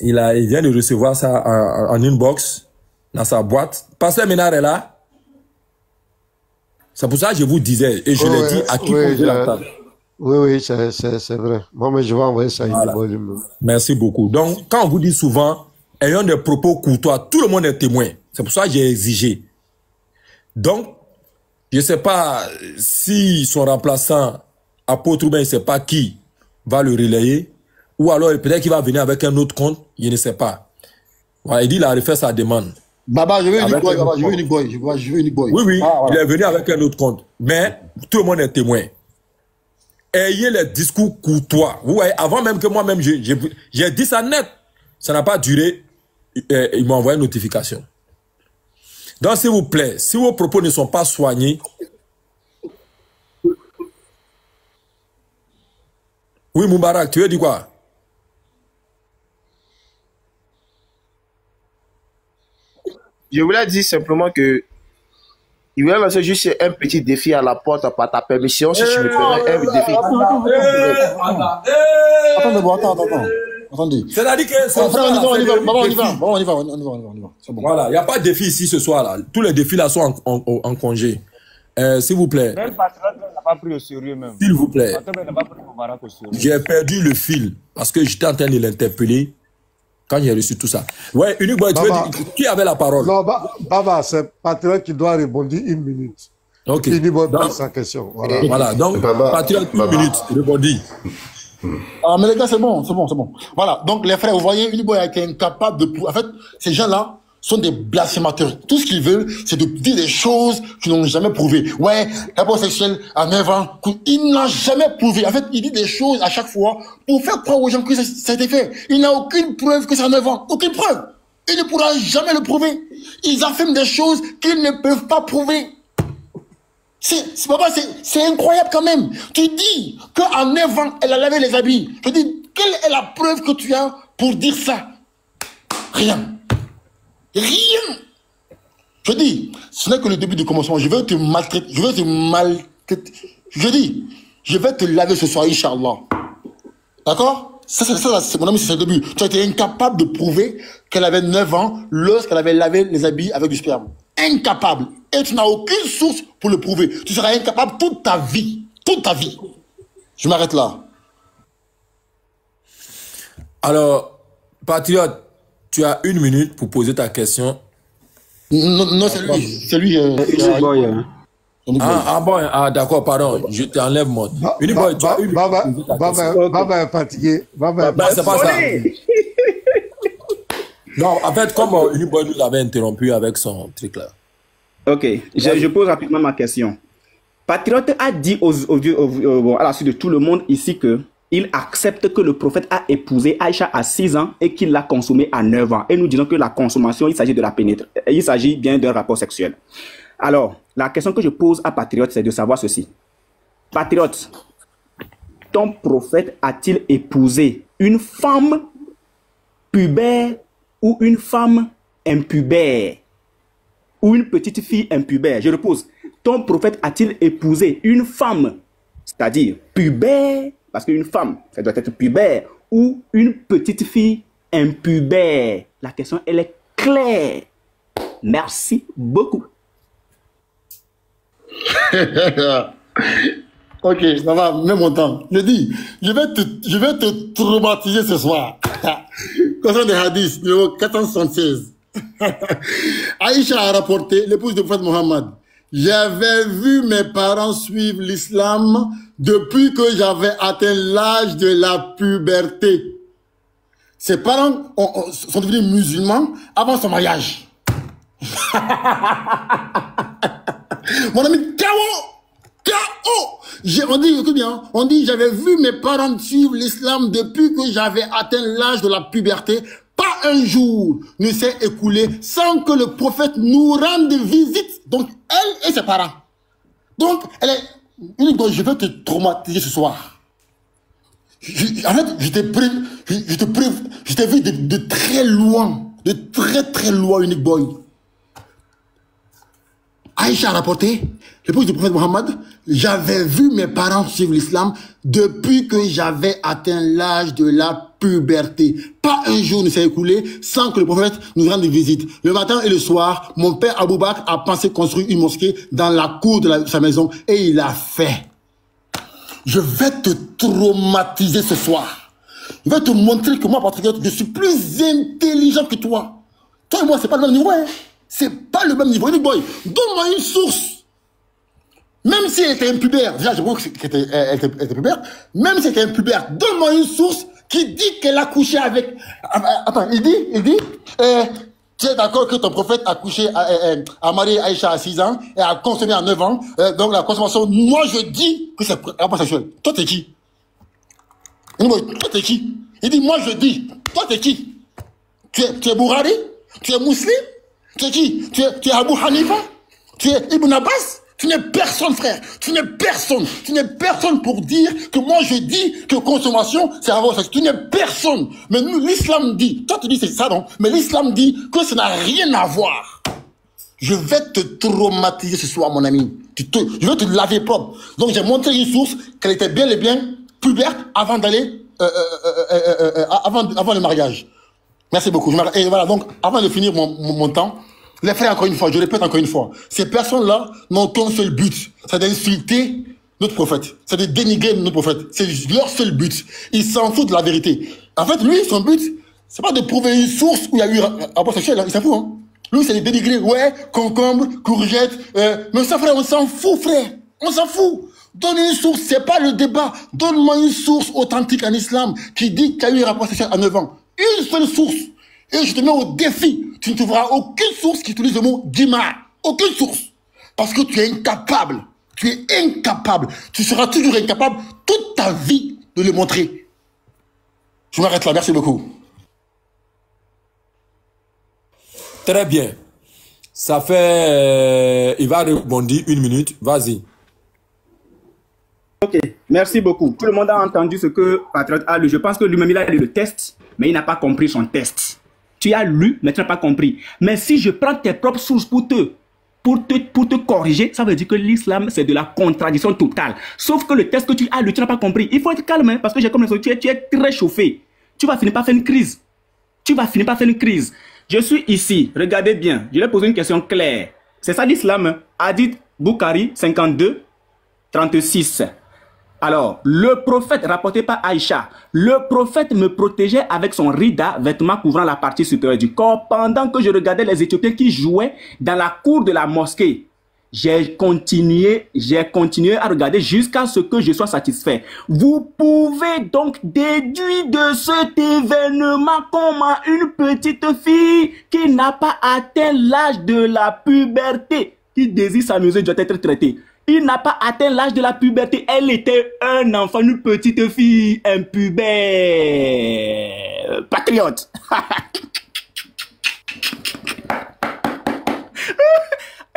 Il vient de recevoir ça en inbox, dans sa boîte. Pasteur Ménard est là. C'est pour ça que je vous disais, et je l'ai dit à qui posait la table. Oui, c'est vrai. Moi, mais je vais envoyer ça. Voilà. Merci beaucoup. Donc, quand on vous dit souvent, ayant des propos courtois, tout le monde est témoin. C'est pour ça que j'ai exigé. Donc, je ne sais pas si son remplaçant, apôtre ou bien, je ne sais pas qui va le relayer, ou alors peut-être qu'il va venir avec un autre compte, je ne sais pas. Voilà, il dit qu'il a refait sa demande. Baba, je veux Unique Boy, Baba, je veux Unique Boy. Je veux Unique Boy. Oui, Voilà. il est venu avec un autre compte. Mais tout le monde est témoin. Ayez les discours courtois. Vous voyez, avant même que moi-même, j'ai dit ça net. Ça n'a pas duré. Il m'a envoyé une notification. Donc, s'il vous plaît, si vos propos ne sont pas soignés, oui, Moubarak, tu veux dire quoi? Je voulais dire simplement que il voulait lancer juste un petit défi à la porte par ta permission, si tu me permets, un défi. Attendez. C'est-à-dire que... On y va. C'est bon. Voilà, il n'y a pas de défi ici ce soir-là. Tous les défis là sont en congé. S'il vous plaît. Même Patriote n'a pas pris au sérieux même. S'il vous plaît. Patriote n'a pas pris Moubarak au sérieux. J'ai perdu le fil parce que j'étais en train de l'interpeller quand j'ai reçu tout ça. Ouais, Unique Boy, tu veux dire, qui avait la parole? Non, Baba, c'est Patriote qui doit répondre 1 minute. Ok. Unique Boy pose sa question. Voilà. Donc, Patriote, 1 minute, répondit. Ah, mais les gars, c'est bon. Voilà. Donc, les frères, vous voyez, Unique Boy a été incapable de... En fait, ces gens-là sont des blasphémateurs. Tout ce qu'ils veulent, c'est de dire des choses qu'ils n'ont jamais prouvées. Ouais, rapport sexuel à 9 ans, il n'a jamais prouvé. En fait, il dit des choses à chaque fois pour faire croire aux gens que ça a été fait. Il n'a aucune preuve que c'est à 9 ans. Aucune preuve. Il ne pourra jamais le prouver. Ils affirment des choses qu'ils ne peuvent pas prouver. C'est incroyable quand même. Tu dis qu'à 9 ans, elle a lavé les habits. Je dis, quelle est la preuve que tu as pour dire ça? Rien. Je dis, ce n'est que le début du commencement. Je vais te maltraiter. Je dis, je vais te laver ce soir, Inch'Allah. D'accord? Ça, c'est mon ami, c'est le début. Tu as été incapable de prouver qu'elle avait 9 ans lorsqu'elle avait lavé les habits avec du sperme. Incapable. Et tu n'as aucune source pour le prouver. Tu seras incapable toute ta vie. Toute ta vie. Je m'arrête là. Alors, Patriote, tu as 1 minute pour poser ta question. Non, c'est lui. C'est lui. D'accord, pardon. Je t'enlève mon. Unique Boy, tu as 1 minute. Baba est fatigué. C'est pas ça. Non, en fait, comme Unique Boy nous avait interrompu avec son truc là. Ok, je pose rapidement ma question. Patriote a dit à la suite de tout le monde ici que il accepte que le prophète a épousé Aïcha à 6 ans et qu'il l'a consommée à 9 ans. Et nous disons que la consommation, il s'agit de la pénétration. Il s'agit bien d'un rapport sexuel. Alors, la question que je pose à Patriote, c'est de savoir ceci. Patriote, ton prophète a-t-il épousé une femme pubère ou une femme impubère ou une petite fille impubère? Je repose. Ton prophète a-t-il épousé une femme, c'est-à-dire pubère, parce qu'une femme, ça doit être pubère, ou une petite fille impubère? La question, elle est claire. Merci beaucoup. Ok, ça va, mets mon temps. Je dis, je vais te traumatiser ce soir. Concernant des hadiths, numéro 476. Aïcha a rapporté, l'épouse du prophète Mohammed, j'avais vu mes parents suivre l'islam depuis que j'avais atteint l'âge de la puberté. Ses parents sont devenus musulmans avant son mariage. Mon ami, on dit, écoute bien, on dit, j'avais vu mes parents suivre l'islam depuis que j'avais atteint l'âge de la puberté. Pas un jour ne s'est écoulé sans que le prophète nous rende visite. Donc, elle et ses parents. Donc, elle est... Je vais te traumatiser ce soir. En fait, je t'ai vu de très loin. De très loin, Unique Boy. Aïcha a rapporté, l'épouse du prophète Mohammed, j'avais vu mes parents suivre l'islam depuis que j'avais atteint l'âge de la puberté. Pas un jour ne s'est écoulé sans que le prophète nous rende visite. Le matin et le soir, mon père Abou Bakr a pensé construire une mosquée dans la cour de sa maison et il l'a fait. Je vais te traumatiser ce soir. Je vais te montrer que moi, patriote, je suis plus intelligent que toi. Toi et moi, c'est pas le même niveau, hein. C'est pas le même niveau. Boy, donne-moi une source. Même si elle était impubère, déjà je crois qu'elle était pubère, même si elle était impubère, donne-moi une source qui dit qu'elle a couché avec... Attends, il dit, tu es d'accord que ton prophète a couché, a marié Aïcha à 6 ans et a consommé à 9 ans, donc la consommation, moi je dis que c'est rapport sexuel. Toi t'es qui? Toi t'es qui? Il dit, moi je dis, toi t'es qui? Tu es Bourari? Tu es musulman? Tu es qui? Tu es Abu Hanifa? Tu es Ibn Abbas? Tu n'es personne, frère. Tu n'es personne. Tu n'es personne pour dire que moi je dis que consommation, c'est avoir sexe. Tu n'es personne. Mais nous, l'islam dit, toi tu dis c'est ça, non? Mais l'islam dit que ça n'a rien à voir. Je vais te traumatiser ce soir, mon ami. Je vais te laver propre. Donc j'ai montré une source qu'elle était bien et bien pubère avant d'aller, avant le mariage. Merci beaucoup. Et voilà, donc, avant de finir mon temps, les frères, encore une fois, je répète encore une fois, ces personnes-là n'ont qu'un seul but, c'est d'insulter notre prophète, c'est de dénigrer notre prophète. C'est leur seul but. Ils s'en foutent de la vérité. En fait, lui, son but, c'est pas de prouver une source où il y a eu rapport sexuel, il s'en fout, hein. Lui, c'est de dénigrer, ouais, concombre, courgette, mais ça, frère, on s'en fout, frère. On s'en fout. Donne une source, c'est pas le débat. Donne-moi une source authentique en islam qui dit qu'il y a eu un rapport sexuel à 9 ans. Une seule source. Et je te mets au défi. Tu ne trouveras aucune source qui utilise le mot dima. Aucune source. Parce que tu es incapable. Tu es incapable. Tu seras toujours incapable toute ta vie de le montrer. Je m'arrête là. Merci beaucoup. Très bien. Ça fait... il va rebondir 1 minute. Vas-y. Ok, merci beaucoup. Tout le monde a entendu ce que Patriote a lu. Je pense que lui-même, il a lu le test, mais il n'a pas compris son test. Tu as lu, mais tu n'as pas compris. Mais si je prends tes propres sources pour te corriger, ça veut dire que l'islam, c'est de la contradiction totale. Sauf que le test que tu as lu, tu n'as pas compris. Il faut être calme, hein, parce que j'ai comme l'impression que tu es très chauffé. Tu vas finir par faire une crise. Je suis ici, regardez bien. Je vais poser une question claire. C'est ça l'islam, hein? Hadith Bukhari 52, 36. Alors, le prophète, rapporté par Aïcha, le prophète me protégeait avec son rida, vêtement couvrant la partie supérieure du corps, pendant que je regardais les Éthiopiens qui jouaient dans la cour de la mosquée. J'ai continué à regarder jusqu'à ce que je sois satisfait. Vous pouvez donc déduire de cet événement comment une petite fille qui n'a pas atteint l'âge de la puberté, qui désire s'amuser, doit être traitée. Il n'a pas atteint l'âge de la puberté. Elle était un enfant, une petite fille impubère. Patriote.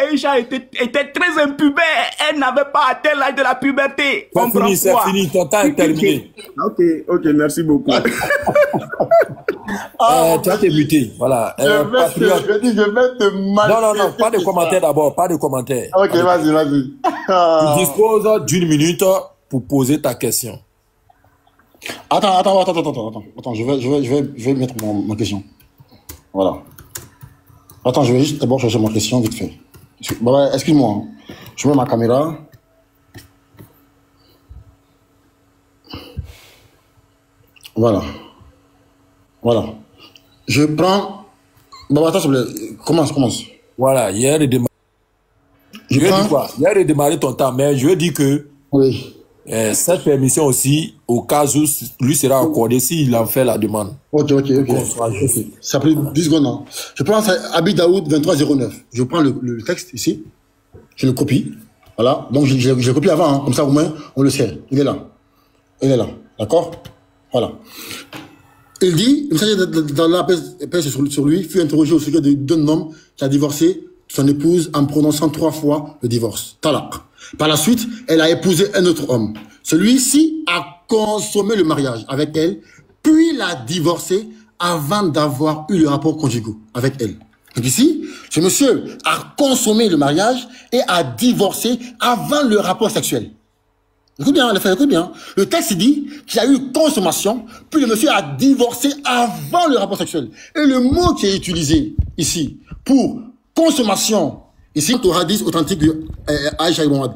Aïcha était très impubère. Elle n'avait pas atteint l'âge de la puberté. C'est fini, ton temps est terminé. Ok, merci beaucoup. Tu vas te muter, voilà. Je vais te mal. Non, pas de commentaires d'abord, pas de commentaires. Ok, vas-y. Tu disposes d'une minute pour poser ta question. Attends, je vais mettre ma question. Voilà. Attends, je vais juste d'abord chercher ma question vite fait. Excuse-moi, hein. Je mets ma caméra. Voilà. Je prends... attends, s'il te plaît. Commence. Voilà, hier, je vais dire quoi? Hier, redémarrer ton temps, mais je veux dire que... Oui. Cette permission aussi, au cas où lui sera accordé s'il en fait la demande. Ok. Ça a pris 10 secondes. Hein. Je prends Abi Daoud 2309. Je prends le texte ici. Je le copie. Voilà. Donc, je le copie avant. Hein. Comme ça, au moins, on le sait. Il est là. D'accord? Voilà. Il dit, le messager dans la paix sur lui fut interrogé au sujet d'un homme qui a divorcé son épouse en prononçant 3 fois le divorce. Talaq. Par la suite, elle a épousé un autre homme. Celui-ci a consommé le mariage avec elle, puis l'a divorcé avant d'avoir eu le rapport conjugal avec elle. Donc ici, ce monsieur a consommé le mariage et a divorcé avant le rapport sexuel. Écoute bien, les frères, écoute bien. Le texte dit qu'il y a eu consommation, puis le monsieur a divorcé avant le rapport sexuel. Et le mot qui est utilisé ici pour consommation, ici, au hadith authentique de Aïcha ibn Muhammad.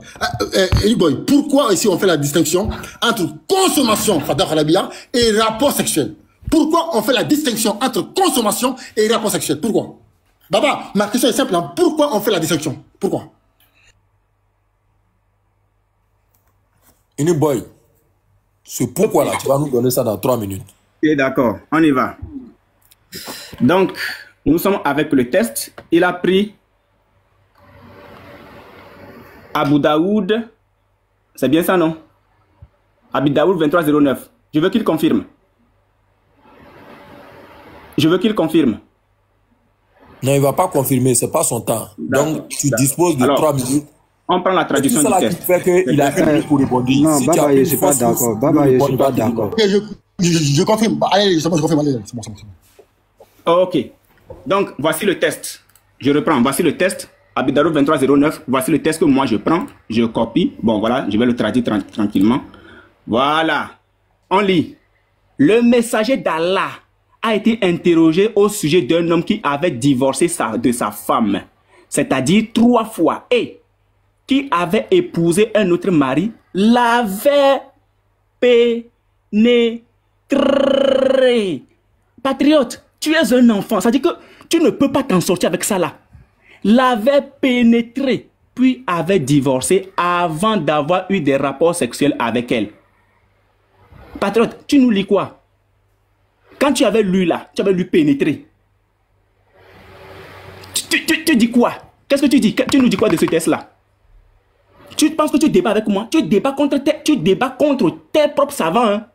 Pourquoi ici on fait la distinction entre consommation, Fadar Khalabia, et rapport sexuel? Pourquoi on fait la distinction entre consommation et rapport sexuel? Pourquoi? Baba, ma question est simple. Hein. Pourquoi on fait la distinction? Pourquoi? Boy, ce pourquoi là, tu vas nous donner ça dans 3 minutes. Ok, d'accord, on y va. Donc, nous sommes avec le test. Il a pris Abu Daoud. C'est bien ça, non? Abu Daoud 2309. Je veux qu'il confirme. Non, il ne va pas confirmer, ce n'est pas son temps. Donc, tu disposes de 3 minutes. On prend la traduction du test. Qui fait qu'il a une pour répondre. Non, si Baba, je ne suis pas d'accord. Je confirme. Allez, c'est bon, je confirme. Allez, c'est bon. Ok. Donc, voici le test. Je reprends. Voici le test. Abu Daoud 2309. Voici le test que moi je prends. Je copie. Bon, voilà. Je vais le traduire tranquillement. Voilà. On lit. Le messager d'Allah a été interrogé au sujet d'un homme qui avait divorcé de sa femme. C'est-à-dire 3 fois. Et qui avait épousé un autre mari, l'avait pénétré. Patriote, tu es un enfant. Ça veut dire que tu ne peux pas t'en sortir avec ça là. L'avait pénétré, puis avait divorcé avant d'avoir eu des rapports sexuels avec elle. Patriote, tu nous lis quoi? Quand tu avais lu là, tu avais lu pénétrer. Tu dis quoi? Qu'est-ce que tu dis? Tu nous dis quoi de ce test là? Tu penses que tu débats avec moi? Tu débats contre tes propres savants. Hein?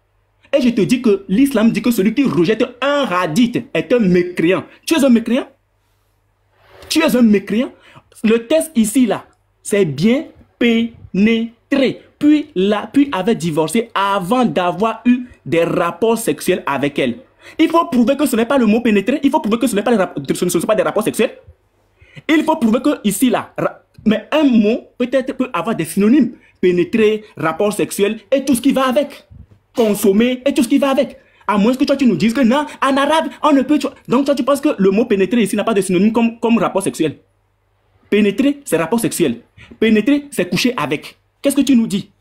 Et je te dis que l'islam dit que celui qui rejette un hadith est un mécréant. Tu es un mécréant? Tu es un mécréant? Le test ici, là, c'est bien pénétré. Puis avait divorcé avant d'avoir eu des rapports sexuels avec elle. Il faut prouver que ce n'est pas le mot pénétrer. Il faut prouver que ce ne sont pas des rapports sexuels. Il faut prouver que ici, là... Mais un mot peut-être peut avoir des synonymes. Pénétrer, rapport sexuel et tout ce qui va avec. Consommer et tout ce qui va avec. À moins que toi tu nous dises que non, en arabe, on ne peut... Donc toi tu penses que le mot pénétrer ici n'a pas de synonyme comme rapport sexuel. Pénétrer, c'est rapport sexuel. Pénétrer, c'est coucher avec. Qu'est-ce que tu nous dis?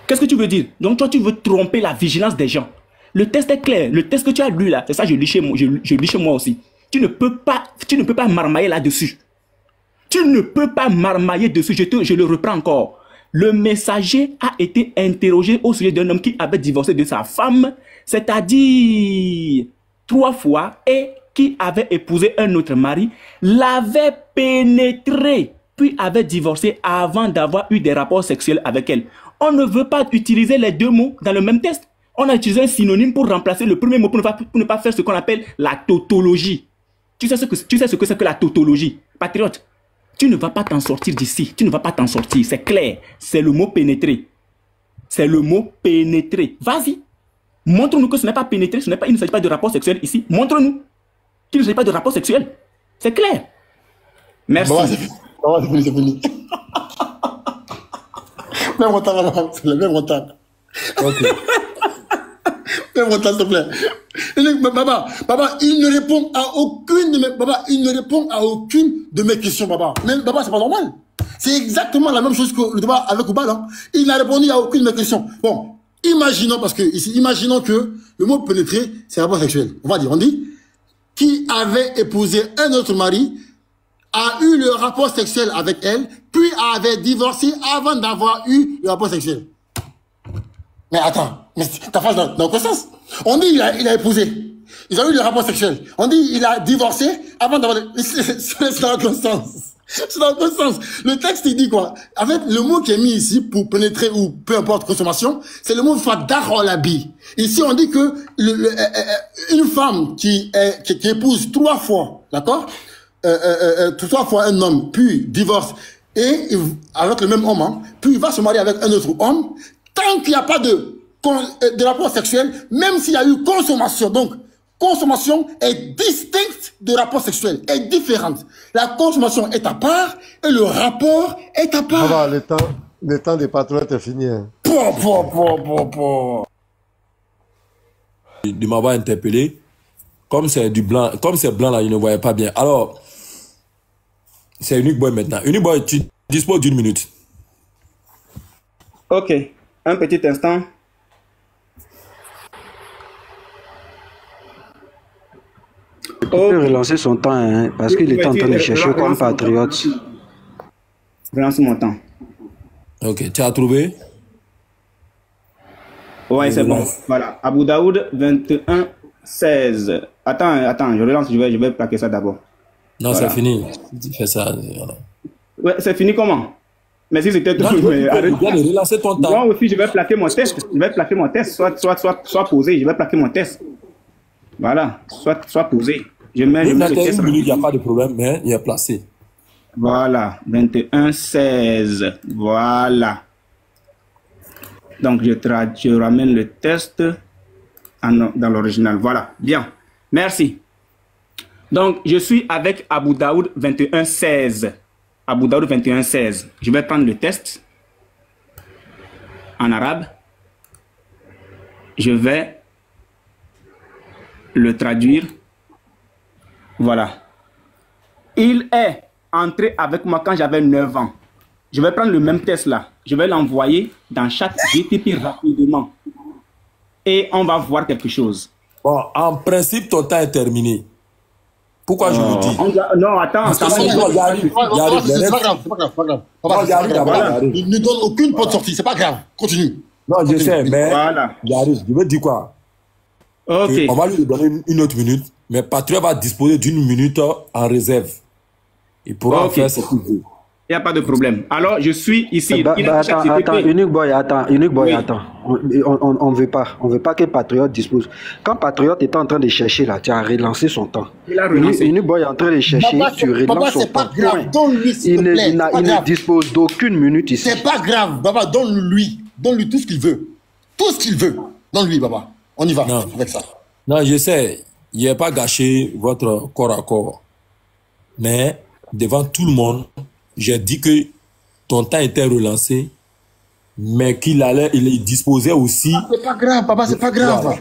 Qu'est-ce que tu veux dire? Donc toi tu veux tromper la vigilance des gens. Le test est clair. Le test que tu as lu là, c'est ça je lis chez moi, je lis chez moi aussi. Tu ne peux pas marmailler là-dessus. Tu ne peux pas marmailler dessus. Je le reprends encore. Le messager a été interrogé au sujet d'un homme qui avait divorcé de sa femme, c'est-à-dire 3 fois, et qui avait épousé un autre mari, l'avait pénétré, puis avait divorcé avant d'avoir eu des rapports sexuels avec elle. On ne veut pas utiliser les 2 mots dans le même test. On a utilisé un synonyme pour remplacer le premier mot pour ne pas faire ce qu'on appelle la tautologie. Tu sais ce que c'est que la tautologie, patriote? Tu ne vas pas t'en sortir d'ici. Tu ne vas pas t'en sortir. C'est clair. C'est le mot pénétrer. C'est le mot pénétrer. Vas-y. Montre-nous que ce n'est pas pénétrer. Il ne s'agit pas de rapport sexuel ici. Montre-nous qu'il ne s'agit pas de rapport sexuel. C'est clair. Merci. C'est fini. Même retard, c'est le même retard. Ok. Même retard, s'il te plaît. Baba, il ne répond à aucune de mes questions, Baba. Mais Baba, c'est pas normal. C'est exactement la même chose que le débat avec Oubal. Hein. Il n'a répondu à aucune de mes questions. Bon, imaginons que le mot pénétrer, c'est rapport sexuel. On dit, qui avait épousé un autre mari, a eu le rapport sexuel avec elle, puis avait divorcé avant d'avoir eu le rapport sexuel. Mais attends, mais ta phrase dans quel sens? On dit il a épousé, ils ont eu le rapport sexuel. On dit il a divorcé avant d'avoir... C'est dans quel sens? C'est dans quel sens? Le texte, il dit quoi? Avec le mot qui est mis ici pour pénétrer ou peu importe consommation, c'est le mot fadarolabi. Ici, on dit que une femme qui épouse 3 fois, d'accord? 3 fois un homme, puis divorce, et avec le même homme, hein, puis il va se marier avec un autre homme, tant qu'il n'y a pas de rapport sexuel, même s'il y a eu consommation. Donc, consommation est distincte de rapport sexuel, est différente. La consommation est à part et le rapport est à part. Ah bah, le temps des patriotes est fini. Hein. De m'avoir interpellé, comme c'est blanc là, il ne voyait pas bien. Alors, c'est Unique Boy maintenant. Unique Boy, tu disposes d'1 minute. Ok, un petit instant. Il peut relancer son temps, hein, parce qu'il est en train de chercher comme patriote. Relance mon temps. Ok, tu as trouvé? Ouais, c'est bon. Voilà. Abu Daoud 21 16. Attends, je relance, je vais plaquer ça d'abord. Non, voilà. C'est fini. Tu fais ça. Voilà. Ouais, c'est fini comment? Mais si c'était tout. Relancer ton temps. Moi aussi, je vais plaquer mon test. Soit posé, je vais plaquer mon test. Voilà, soit posé. Je mets une minute, il n'y a pas de problème, mais il est placé. Voilà, 21 16. Voilà. Donc, je ramène le test dans l'original. Voilà, bien. Merci. Donc, je suis avec Abu Daoud 21 16. Abu Daoud 21 16. Je vais prendre le test en arabe. Je vais le traduire. Voilà. Il est entré avec moi quand j'avais 9 ans. Je vais prendre le même test là. Je vais l'envoyer dans chaque GTP rapidement. Et on va voir quelque chose. Bon, en principe, ton temps est terminé. Pourquoi je vous dis? Non, attends. C'est pas grave. Il ne donne aucune porte de sortie. C'est pas grave. Continue. Non, je sais, mais voilà. Je veux dire quoi? Ok. On va lui donner une autre minute, mais Patriot va disposer d'1 minute en réserve. Il pourra faire ce qu'il veut. Il n'y a pas de problème. Alors, je suis ici. Attends, Unique Boy, attends. On ne veut pas que Patriot dispose. Quand Patriot était en train de chercher là, tu as relancé son temps. Il a relancé. Unique Boy est en train de chercher, tu relances son temps. Il ne dispose d'aucune minute ici. C'est pas grave, Baba, donne-lui tout ce qu'il veut. Tout ce qu'il veut. Donne-lui, Baba. On y va avec ça. Non, je sais, il n'a pas gâché votre corps à corps. Mais, devant tout le monde, j'ai dit que ton temps était relancé, mais il disposait aussi... C'est pas grave, papa, c'est pas grave.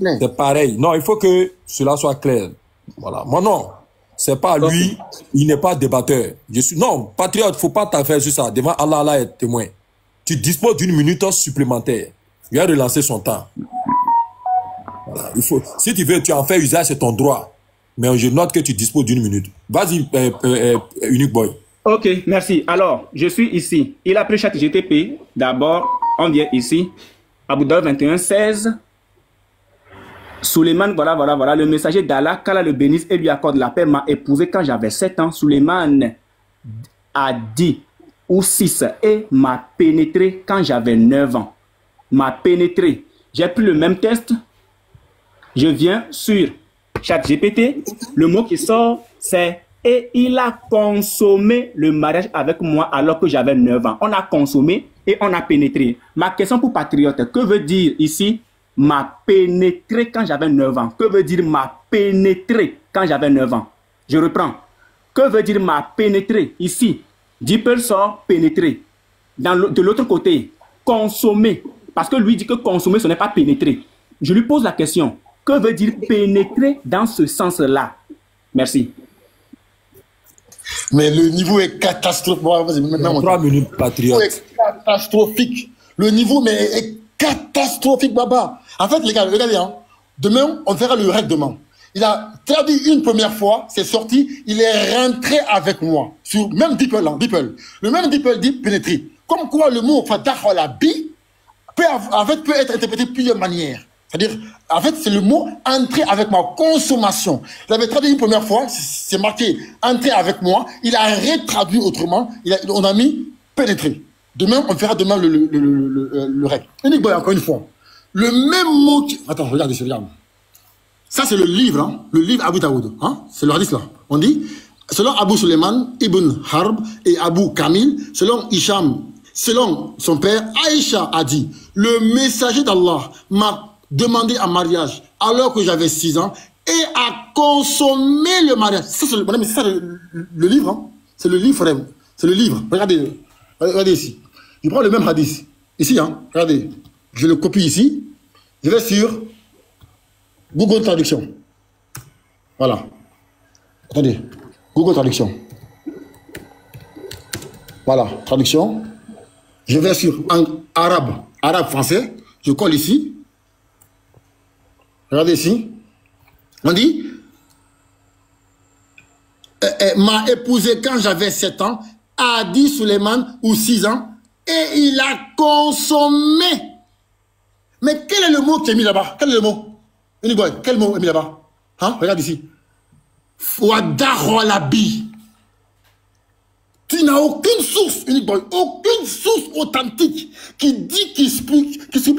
C'est pareil. Non, il faut que cela soit clair. Voilà. Moi, non. C'est pas lui, il n'est pas débatteur. Non, patriote, faut pas t'en faire sur ça. Devant Allah, Allah est témoin. Tu disposes d'1 minute supplémentaire. Il a relancé son temps. Voilà. Si tu veux, tu en fais usage, c'est ton droit. Mais je note que tu disposes d'1 minute. Vas-y, Unique Boy. Ok, merci. Alors, je suis ici. Il a pris ChatGPT. D'abord, on vient ici. Abu Daoud 21 16. Suleiman, voilà. Le messager d'Allah, qu'Allah le bénisse et lui accorde la paix, m'a épousé quand j'avais 7 ans. Suleiman a dit, ou 6, et m'a pénétré quand j'avais 9 ans. M'a pénétré. J'ai pris le même test. Je viens sur ChatGPT. Le mot qui sort, c'est et il a consommé le mariage avec moi alors que j'avais 9 ans. On a consommé et on a pénétré. Ma question pour Patriote, que veut dire ici m'a pénétré quand j'avais 9 ans? Que veut dire m'a pénétré quand j'avais 9 ans? Je reprends. Que veut dire m'a pénétré ici? Dipel sort pénétrer. De l'autre côté, consommer. Parce que lui dit que consommer, ce n'est pas pénétrer. Je lui pose la question. Que veut dire pénétrer dans ce sens-là? Merci. Mais le niveau est catastrophique. 3 minutes, Patriote. Est catastrophique. Le niveau mais est catastrophique, Baba. En fait, les gars, regardez, hein. Demain, on fera le règlement. Il a traduit une première fois, c'est sorti, il est rentré avec moi. Sur même Dipel, hein, Dipel. Le même Dipel dit pénétrer. Comme quoi le mot Fatah Walabi peut être interprété de plusieurs manières. C'est-à-dire, en fait, c'est le mot entrer avec moi, consommation. Il avait traduit une première fois, c'est marqué entrer avec moi. Il a retraduit autrement, on a mis pénétrer. Demain, on fera demain le règle. Unique Boy, encore une fois. Le même mot qui... Attends, regarde. Ça, c'est le livre, hein, le livre Abu Daoud. Hein, c'est le hadith là. On dit, selon Abu Suleiman, Ibn Harb et Abu Kamil, selon Hicham, selon son père, Aïcha a dit, le messager d'Allah m'a demandé en mariage alors que j'avais 6 ans et a consommé le mariage. Ça, c'est le livre. Hein. C'est le livre, frère. C'est le livre. Regardez ici. Je prends le même hadith. Ici, hein. Regardez. Je le copie ici. Je vais sur Google Traduction. Voilà. Attendez. Google Traduction. Voilà. Traduction. Je vais sur arabe français. Je colle ici. Regardez ici. On dit m'a épousé quand j'avais 7 ans, a dit Suleiman, ou 6 ans, et il a consommé. Mais quel est le mot qui est mis là-bas? Quel est le mot? Quel mot est mis là-bas? Hein? Regarde ici. Wadakholabi. Tu n'as aucune source, aucune source authentique qui explique qu'il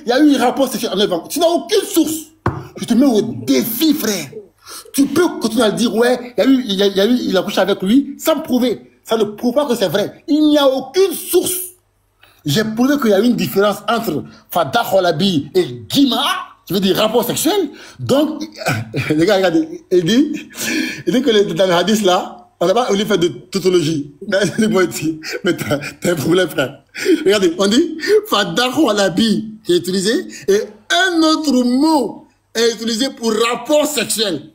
y a eu un rapport sexuel en 9 ans. Tu n'as aucune source. Je te mets au défi, frère. Tu peux continuer à dire, ouais, il a couché avec lui, sans prouver. Ça ne prouve pas que c'est vrai. Il n'y a aucune source. J'ai prouvé qu'il y a une différence entre Fatah Walabi et Gima, qui veut dire rapport sexuel. Donc, les gars, regardez, il dit que dans le hadith là, on n'a pas voulu faire de tautologie. Mais t'as un problème, frère. Regardez, on dit Fatah Walabi qui est utilisé et un autre mot est utilisé pour rapport sexuel.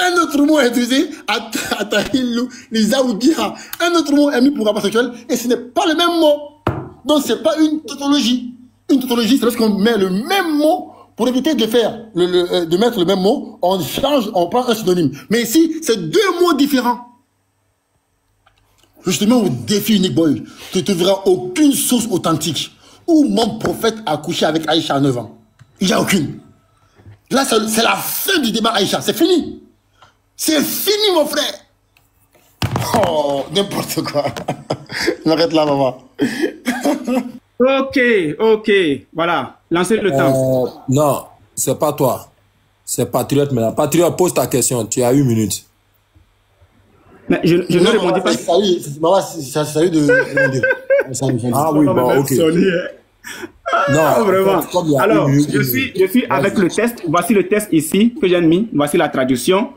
Un autre mot est utilisé Atahillu Lizaoudiha. Un autre mot est mis pour rapport sexuel et ce n'est pas le même mot. Donc ce n'est pas une tautologie. Une tautologie, c'est lorsqu'on met le même mot pour éviter de faire de mettre le même mot, on change, on prend un synonyme. Mais ici, c'est 2 mots différents. Justement, au défi Unique Boy, tu ne trouveras aucune source authentique où mon prophète a couché avec Aïcha à 9 ans. Il n'y a aucune. Là, c'est la fin du débat Aïcha. C'est fini. C'est fini, mon frère. Oh, n'importe quoi. Je m'arrête là, maman. Ok. Voilà. Lancez le temps. Non, c'est pas toi. C'est Patriote maintenant. Patriote, pose ta question. Tu as 1 minute. Mais je ne répondis pas. Salut de... Ah oui, bon, ok. Non, vraiment. Alors, je suis avec le test. Voici le test ici que j'ai mis. Voici la traduction.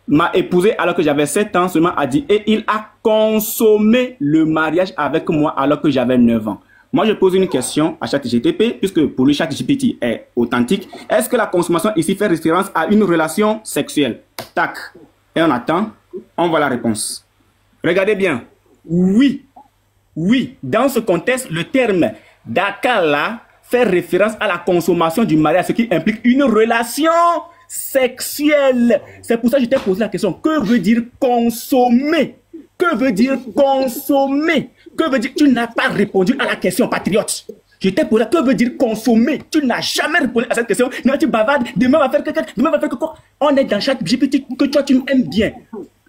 M'a épousé alors que j'avais 7 ans seulement, a dit, et il a consommé le mariage avec moi alors que j'avais 9 ans. Moi, je pose une question à ChatGPT, puisque pour lui, ChatGPT est authentique. Est-ce que la consommation ici fait référence à une relation sexuelle? Tac. Et on attend. On voit la réponse. Regardez bien. Oui. Dans ce contexte, le terme Dakala fait référence à la consommation du mariage, ce qui implique une relation sexuelle. C'est pour ça que je t'ai posé la question. Que veut dire consommer? Que veut dire consommer? Que veut dire... Tu n'as pas répondu à la question, Patriote. Je t'ai posé, que veut dire consommer? Tu n'as jamais répondu à cette question. Non, tu bavardes, demain on va faire quelque chose. On est dans ChatGPT que toi tu aimes bien.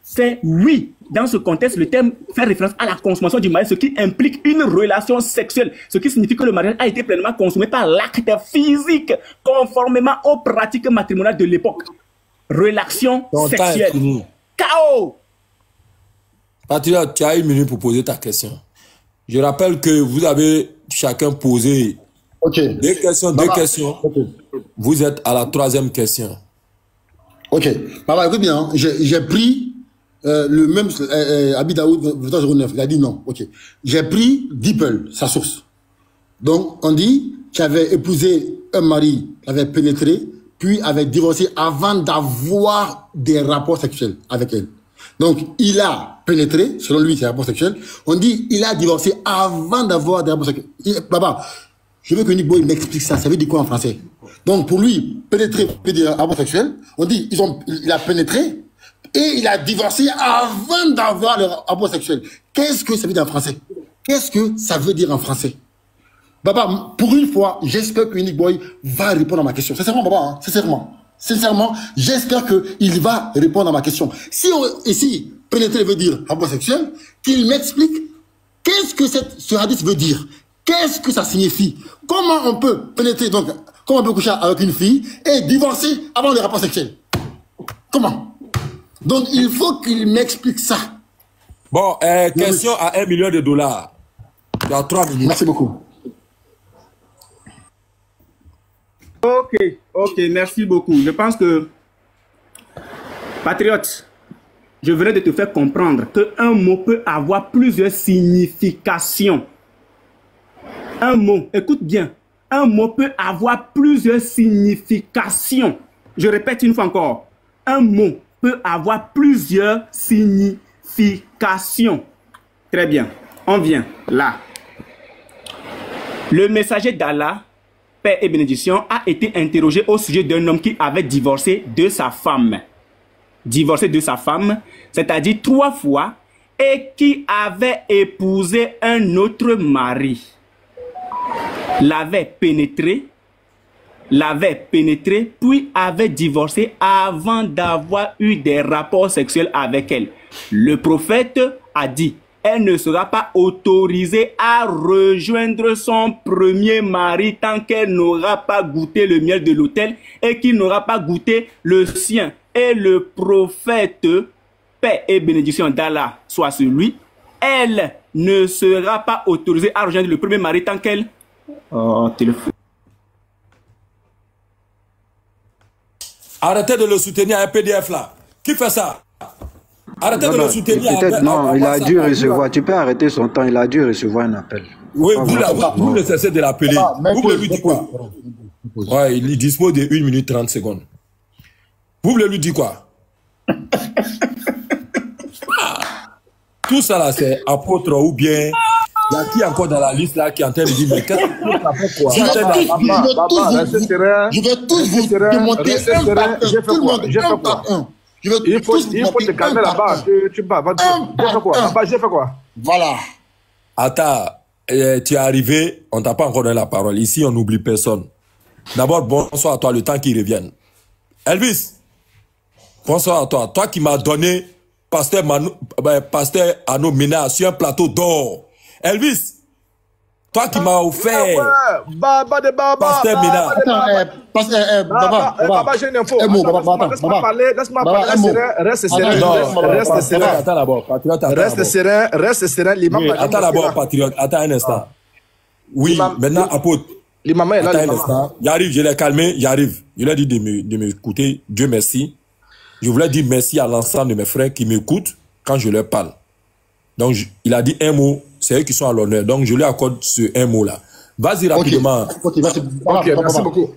C'est oui. Dans ce contexte, le terme fait référence à la consommation du mariage, ce qui implique une relation sexuelle. Ce qui signifie que le mariage a été pleinement consommé par l'acte physique, conformément aux pratiques matrimoniales de l'époque. Relation sexuelle. KO. Patriote, tu as 1 minute pour poser ta question. Je rappelle que vous avez chacun posé deux questions. Okay. Vous êtes à la 3e question. Ok. Baba, écoute bien, j'ai pris le même Abi Daoud, il a dit non. Ok. J'ai pris Deeple, sa source. Donc, on dit qu'il avait épousé un mari, avait pénétré, puis avait divorcé avant d'avoir des rapports sexuels avec elle. Donc, il a pénétré, selon lui, c'est un rapport sexuel. On dit il a divorcé avant d'avoir des rapports sexuels. Baba, je veux que Nick Boy m'explique ça. Ça veut dire quoi en français? Donc, pour lui, pénétrer, peut dire rapport sexuel. On dit il a pénétré et il a divorcé avant d'avoir le rapport sexuel. Qu'est-ce que ça veut dire en français? Qu'est-ce que ça veut dire en français? Baba, pour une fois, j'espère que Nick Boy va répondre à ma question. Sincèrement, Baba, hein, sincèrement. Sincèrement, j'espère qu'il va répondre à ma question. Si ici, pénétrer veut dire rapport sexuel, qu'il m'explique qu'est-ce que ce hadith veut dire. Qu'est-ce que ça signifie? Comment on peut pénétrer, donc, comment on peut coucher avec une fille et divorcer avant le rapport sexuel? Comment? Donc, il faut qu'il m'explique ça. Bon, question à $1 million. Dans 3 minutes. Merci beaucoup. Ok, merci beaucoup. Je pense que, patriote, je venais de te faire comprendre qu'un mot peut avoir plusieurs significations. Un mot, écoute bien, un mot peut avoir plusieurs significations. Je répète une fois encore, un mot peut avoir plusieurs significations. Très bien, on vient là. Le messager d'Allah, paix et bénédiction, a été interrogé au sujet d'un homme qui avait divorcé de sa femme. Divorcé de sa femme, c'est-à-dire 3 fois, et qui avait épousé un autre mari. L'avait pénétré, puis avait divorcé avant d'avoir eu des rapports sexuels avec elle. Le prophète a dit: elle ne sera pas autorisée à rejoindre son premier mari tant qu'elle n'aura pas goûté le miel de l'autel et qu'il n'aura pas goûté le sien. Et le prophète, paix et bénédiction d'Allah soit sur lui, elle ne sera pas autorisée à rejoindre le premier mari tant qu'elle... Oh, téléphone. Arrêtez de le soutenir à un PDF là. Qui fait ça? Arrêtez de le soutenir. Peut-être non, il a dû recevoir. Tu peux arrêter son temps, il a dû recevoir un appel. Oui, vous ne cessez de l'appeler. Vous voulez lui dire quoi? Ouais, il dispose de 1 minute 30 secondes. Vous voulez lui dire quoi? Tout ça là, c'est apôtre ou bien... Il y a qui encore dans la liste là qui est en train de dire mais qu'est-ce que ça fait quoi? Je vais tous vous démonter un par un. Il faut te calmer là-bas. Tu vas j'ai fait quoi? Voilà. Attends, tu es arrivé, on t'a pas encore donné la parole. Ici, on n'oublie personne. D'abord, bonsoir à toi, le temps qu'il revienne. Elvis, bonsoir à toi. Toi qui m'as donné Pasteur Arnaud Mena sur un plateau d'or. Elvis, toi qui m'as offert Pasteur Mena. Baba, j'ai une info. Laisse-moi parler. Reste serein. Attends d'abord, patriote. Reste serein. Attends d'abord, patriote. Attends un instant. Oui, maintenant, apôtre. L'imam est là. Attends un instant. J'arrive, je l'ai calmé, j'arrive. Je lui ai dit de m'écouter. Dieu merci. Je voulais dire merci à l'ensemble de mes frères qui m'écoutent quand je leur parle. Donc, il a dit un mot. C'est eux qui sont à l'honneur. Donc, je lui accorde ce un mot-là. Vas-y rapidement. Ok, merci beaucoup.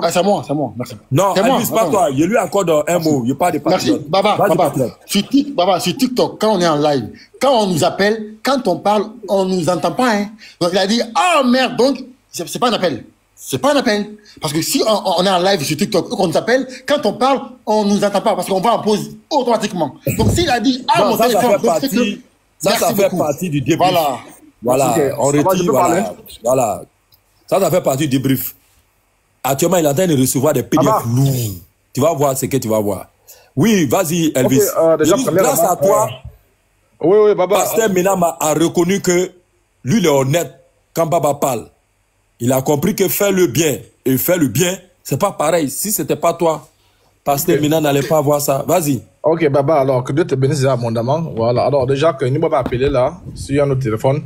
C'est moi. Merci. Non, Elvis, pas toi. Je lui accorde un mot. Je parle de patriote. Merci. Baba, sur TikTok, quand on est en live, quand on nous appelle, quand on parle, on nous entend pas. Hein. Donc, il a dit, oh merde, donc, c'est pas un appel. C'est pas un appel. Parce que si on est en live sur TikTok, qu'on nous appelle, quand on parle, on nous entend pas. Parce qu'on va en pause automatiquement. Donc, s'il a dit, ah, mon téléphone, ça fait partie du débrief. Voilà, on retire, voilà. Ça fait partie du débrief. Actuellement, il est en train de recevoir des PDF lourds. Tu vas voir ce que tu vas voir. Oui, vas-y, Elvis. Grâce à toi, Baba. Pasteur Menam a reconnu que lui, il est honnête quand Baba parle. Il a compris que faire le bien et faire le bien, c'est pas pareil. Si c'était pas toi, Pasteur Mina n'allait pas voir ça. Vas-y. Ok, Baba, alors que Dieu te bénisse abondamment. Voilà, alors déjà que Nibo va appeler là, sur notre téléphone.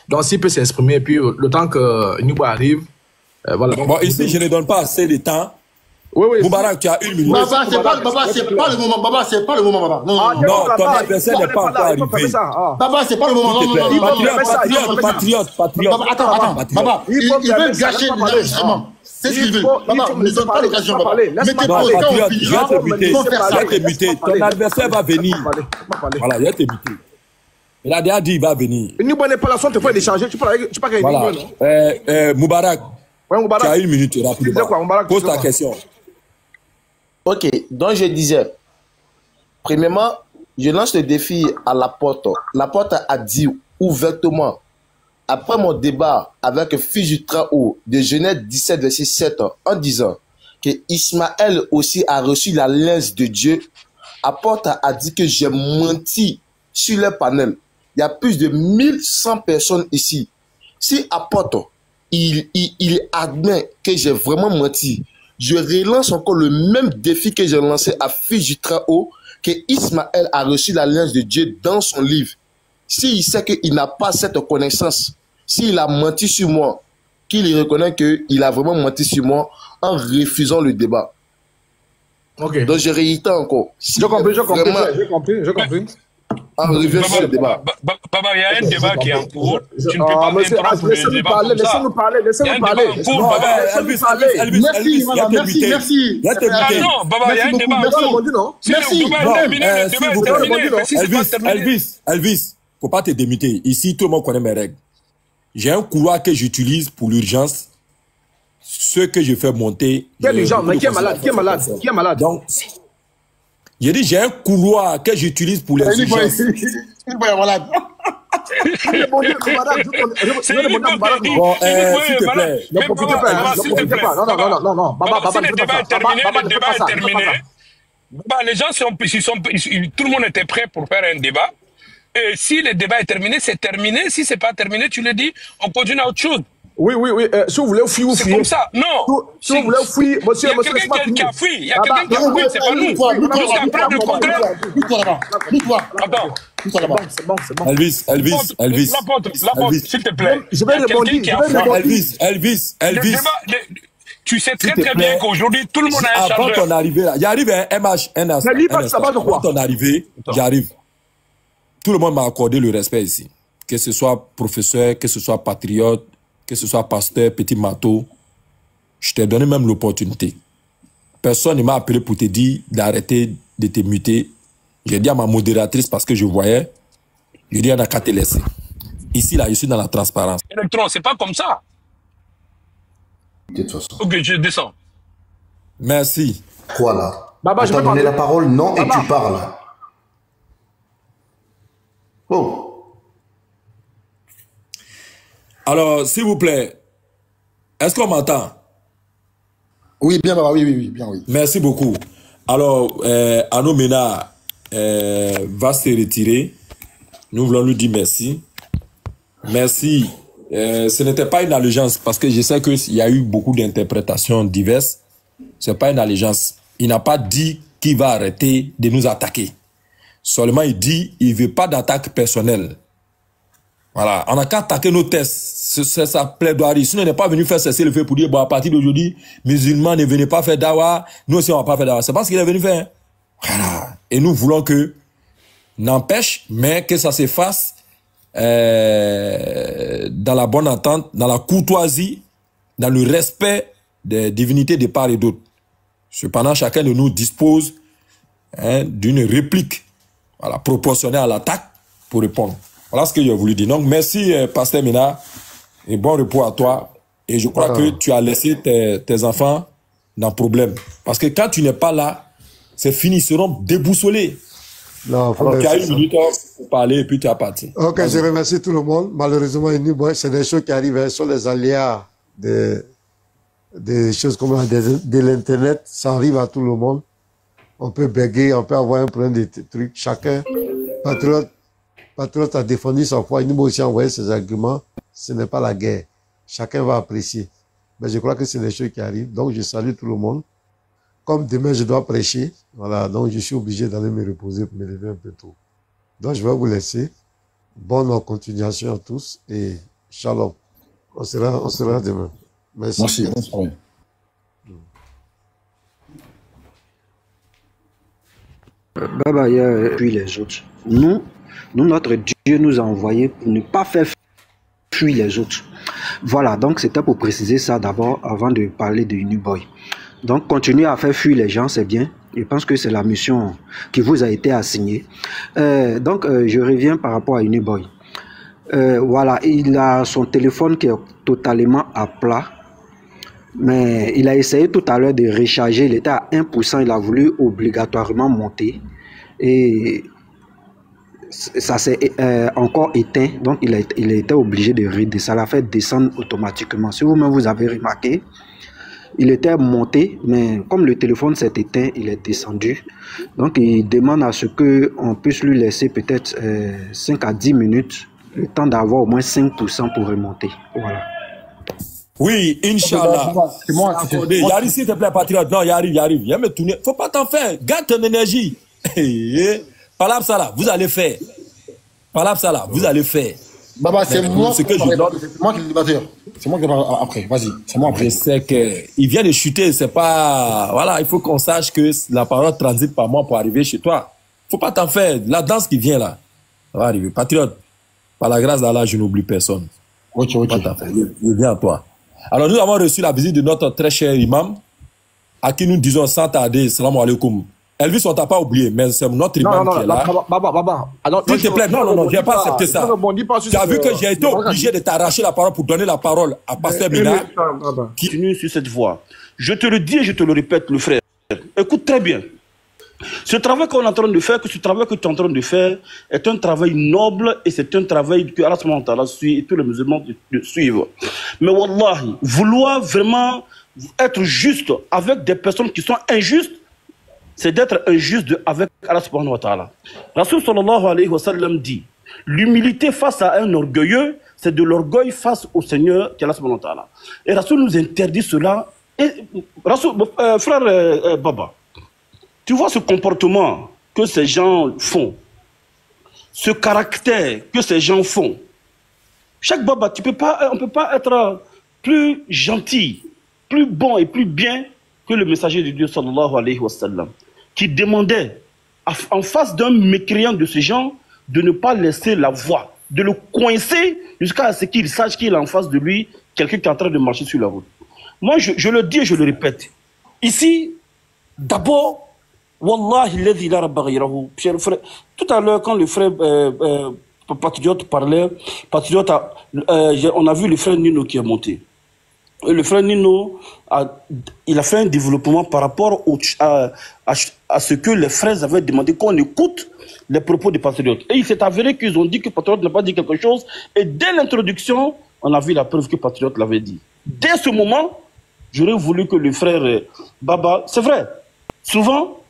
Donc s'il peut s'exprimer, et puis le temps que Nibo arrive, voilà. Bon, ici, je ne donne pas assez de temps. Oui. Moubarak, tu as 1 minute. Baba, c'est pas le moment. Baba, c'est pas le moment, Baba. Non, ton adversaire n'est pas encore arrivé. Baba, c'est pas le moment. Non. Patriote. Attends. Baba, il veut gâcher l'enregistrement. C'est ce qu'il veut. Baba, ne donne pas l'occasion, Baba. Mettez pas le temps au Je vais te muter. Ton adversaire va venir. Voilà, je vais te muter. Il a déjà dit il va venir. Nibo n'est pas là, tu peux décharger. Tu parles avec Voilà. Moubarak, tu as 1 minute rapidement. Pose ta question. Ok, donc je disais, premièrement, je lance le défi à Laporte. Laporte a dit ouvertement, après mon débat avec Fils du Trahaut de Genèse 17, verset 7, en disant que Ismaël aussi a reçu l'alliance de Dieu, Laporte a dit que j'ai menti sur le panel. Il y a plus de 1100 personnes ici. Si Laporte, il admet que j'ai vraiment menti, je relance encore le même défi que j'ai lancé à Fils du Trahaut, que Ismaël a reçu l'alliance de Dieu dans son livre. S'il sait qu'il n'a pas cette connaissance, s'il a menti sur moi, qu'il reconnaît qu'il a vraiment menti sur moi en refusant le débat. Ok. Donc je réitère encore. Si J'ai compris. En revenant sur le débat. Papa, il y a un débat qui est en cours. Tu ne peux pas interrompre le débat comme ça. Laissez-nous parler. Merci. Non, Baba, il y a un débat en cours. Si le débat est terminé, le terminé. Elvis, faut pas te démuter. Ici, tout le monde connaît mes règles. J'ai un couloir que j'utilise pour l'urgence. Ce que je fais monter. Quel urgence? Mais qui est malade? Qui est malade? Donc, j'ai dit, j'ai un couloir que j'utilise pour les urgences. Il va malade. Bon, s'il te plaît. Non. Baba, si le débat est terminé, les gens tout le monde était prêt pour faire un débat. Et si le débat est terminé, c'est terminé. Si c'est pas terminé, tu le dis, on continue à autre chose. Oui. Si vous voulez fuir, c'est comme ça. Non. Si vous voulez fuir, monsieur, il y a quelqu'un qui a fui. Il y a quelqu'un qui a fui, c'est pas nous. Jusqu'à preuve du contraire. Attends. C'est bon. Elvis. L'apôtre, s'il te plaît. Je vais répondre. Elvis. Tu sais très bien qu'aujourd'hui, tout le monde a un chargeur. Avant ton arrivée, là, j'arrive à MH, Avant ton arrivée, j'arrive. Tout le monde m'a accordé le respect ici. Que ce soit professeur, que ce soit patriote, que ce soit pasteur, petit matou. Je t'ai donné même l'opportunité. Personne ne m'a appelé pour te dire d'arrêter de te muter. J'ai dit à ma modératrice parce que je voyais. Je dis, on n'a qu'à te laisser. Ici, là, je suis dans la transparence. Électron, c'est pas comme ça. De toute façon. Ok, je descends. Merci. Quoi là? Baba, on t'a donné la parole, non, Baba. Et tu parles. Oh. Alors, s'il vous plaît, est-ce qu'on m'entend? Oui, bien, Baba, oui, bien, oui. Merci beaucoup. Alors, Arnaud Mena va se retirer. Nous voulons lui dire merci. Merci. Ce n'était pas une allégeance parce que je sais qu'il y a eu beaucoup d'interprétations diverses. Ce n'est pas une allégeance. Il n'a pas dit qu'il va arrêter de nous attaquer. Seulement, il dit qu'il ne veut pas d'attaque personnelle. Voilà. On n'a qu'à attaquer nos tests. C'est sa plaidoirie. Sinon, on n'est pas venu faire cesser le fait pour dire, bon, à partir d'aujourd'hui, musulmans ne venez pas faire dawa. Nous aussi, on ne va pas faire dawa. C'est pas ce qu'il est venu faire. Voilà. Et nous voulons que, n'empêche, mais que ça se fasse dans la bonne entente, dans la courtoisie, dans le respect des divinités de part et d'autre. Cependant, chacun de nous dispose d'une réplique, voilà, proportionnée à l'attaque pour répondre. Voilà ce que j'ai voulu dire. Donc, merci, Pasteur Mena, et bon repos à toi. Et je crois que tu as laissé tes enfants dans le problème. Parce que quand tu n'es pas là, c'est fini, ils seront déboussolés. Non, alors, tu as une minute pour parler et puis tu as parti. Ok, je remercie tout le monde. Malheureusement, c'est des choses qui arrivent sur les aléas des choses comme de l'Internet. Ça arrive à tout le monde. On peut bégayer, on peut avoir un problème de trucs. Chacun, patriote a défendu sa foi. Il nous aussi envoyé ses arguments. Ce n'est pas la guerre. Chacun va apprécier. Mais je crois que c'est des choses qui arrivent. Donc, je salue tout le monde. comme demain je dois prêcher, voilà, donc je suis obligé d'aller me reposer pour me lever un peu tôt. Donc je vais vous laisser. Bonne continuation à tous et shalom. On sera demain. Merci. Merci. Bonne Baba, puis les autres. Nous, notre Dieu nous a envoyés pour ne pas faire fuir les autres. Voilà, donc c'était pour préciser ça d'abord avant de parler de Uniboy. Donc continuer à faire fuir les gens, c'est bien. Je pense que c'est la mission qui vous a été assignée. Je reviens par rapport à Uniboy. Voilà, il a son téléphone qui est totalement à plat. Mais il a essayé tout à l'heure de recharger, il était à 1%, il a voulu obligatoirement monter. Et ça s'est encore éteint, donc il a été obligé de redescendre. Ça l'a fait descendre automatiquement. Si vous-même vous avez remarqué, il était monté, mais comme le téléphone s'est éteint, il est descendu. Donc il demande à ce qu'on puisse lui laisser peut-être 5 à 10 minutes, le temps d'avoir au moins 5% pour remonter. Voilà. Oui, Inch'Allah. C'est moi. Yari, s'il te plaît, patriote. Non, Yari. Viens me tourner. Faut pas t'en faire. Garde ton énergie. Palab Salah, vous allez faire. Palab Salah, vous allez faire. Baba, c'est moi qui le débatteur. C'est moi qui parle après. Vas-y, c'est moi après. Je sais qu'il vient de chuter. C'est pas. Voilà, il faut qu'on sache que la parole transite par moi pour arriver chez toi. Faut pas t'en faire. La danse qui vient là, ça va arriver. Patriote, par la grâce d'Allah, je n'oublie personne. Ok. Je viens à toi. Alors, nous avons reçu la visite de notre très cher imam, à qui nous disons sans tarder, salam alaikum. Elvis, on t'a pas oublié, mais c'est notre imam qui est là. Baba. S'il te plaît, non, je n'ai pas accepté ça. Tu as vu que j'ai été obligé de t'arracher la parole pour donner la parole à Pasteur Mina. Qui continue sur cette voie. Je te le dis et je te le répète, le frère. Écoute très bien. Ce travail qu'on est en train de faire, ce travail que tu es en train de faire, est un travail noble et c'est un travail que Allah subhanahu wa ta'ala suit et tous les musulmans suivent. Mais wallahi, vouloir vraiment être juste avec des personnes qui sont injustes, c'est d'être injuste avec Allah subhanahu wa ta'ala. Rasul sallallahu alayhi wa sallam dit, l'humilité face à un orgueilleux, c'est de l'orgueil face au Seigneur qui est Allah subhanahu wa ta'ala. Et Rasul nous interdit cela. Et Rasul, frère Baba, tu vois ce comportement que ces gens font, ce caractère que ces gens font. Chaque Baba, on ne peut pas être plus gentil, plus bon et plus bien que le messager de Dieu sallallahu alayhi wa sallam, qui demandait en face d'un mécréant de ce genre de ne pas laisser la voie, de le coincer jusqu'à ce qu'il sache qu'il a en face de lui quelqu'un qui est en train de marcher sur la route. Moi, je le dis et je le répète. Ici, d'abord, Wallahi, tout à l'heure, quand le frère Patriote parlait, on a vu le frère Nino qui est monté. Et le frère Nino, il a fait un développement par rapport à ce que les frères avaient demandé, qu'on écoute les propos des Patriotes. Et il s'est avéré qu'ils ont dit que Patriote n'a pas dit quelque chose. Et dès l'introduction, on a vu la preuve que Patriote l'avait dit. Dès ce moment, j'aurais voulu que le frère Baba... C'est vrai, souvent...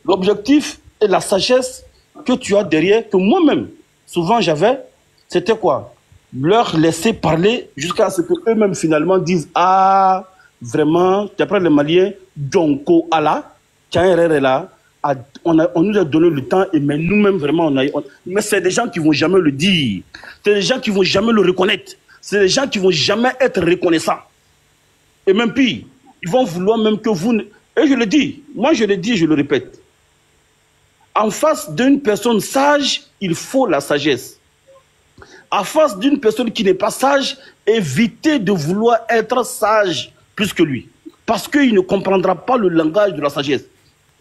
L'objectif et la sagesse que tu as derrière, que moi-même, souvent j'avais, c'était quoi? Leur laisser parler jusqu'à ce qu'eux-mêmes finalement disent « Ah, vraiment, d'après les Maliens, Djonko Allah, Tianrere là, on nous a donné le temps, et mais nous-mêmes vraiment, mais c'est des gens qui ne vont jamais le dire. C'est des gens qui ne vont jamais le reconnaître. C'est des gens qui ne vont jamais être reconnaissants. Et même pire, ils vont vouloir même que vous... Et je le dis, moi je le dis et je le répète. En face d'une personne sage, il faut la sagesse. En face d'une personne qui n'est pas sage, évitez de vouloir être sage plus que lui. Parce qu'il ne comprendra pas le langage de la sagesse.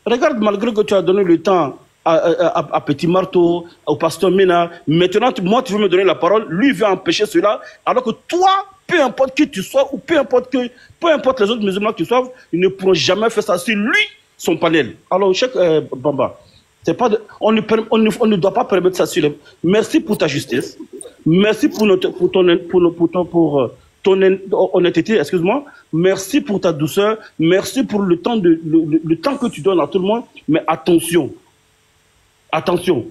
Regarde, malgré que tu as donné le temps à Petit Marteau, au pasteur Mena, maintenant, moi tu veux me donner la parole, lui veut empêcher cela, alors que toi, peu importe qui tu sois, ou peu importe les autres musulmans qui soient, ils ne pourront jamais faire ça. C'est lui, son panel. Alors, Cheikh Bamba, on ne doit pas permettre ça sur les... Merci pour ta justice. Merci pour ton honnêteté, excuse-moi. Merci pour ta douceur. Merci pour le temps que tu donnes à tout le monde. Mais attention. Attention.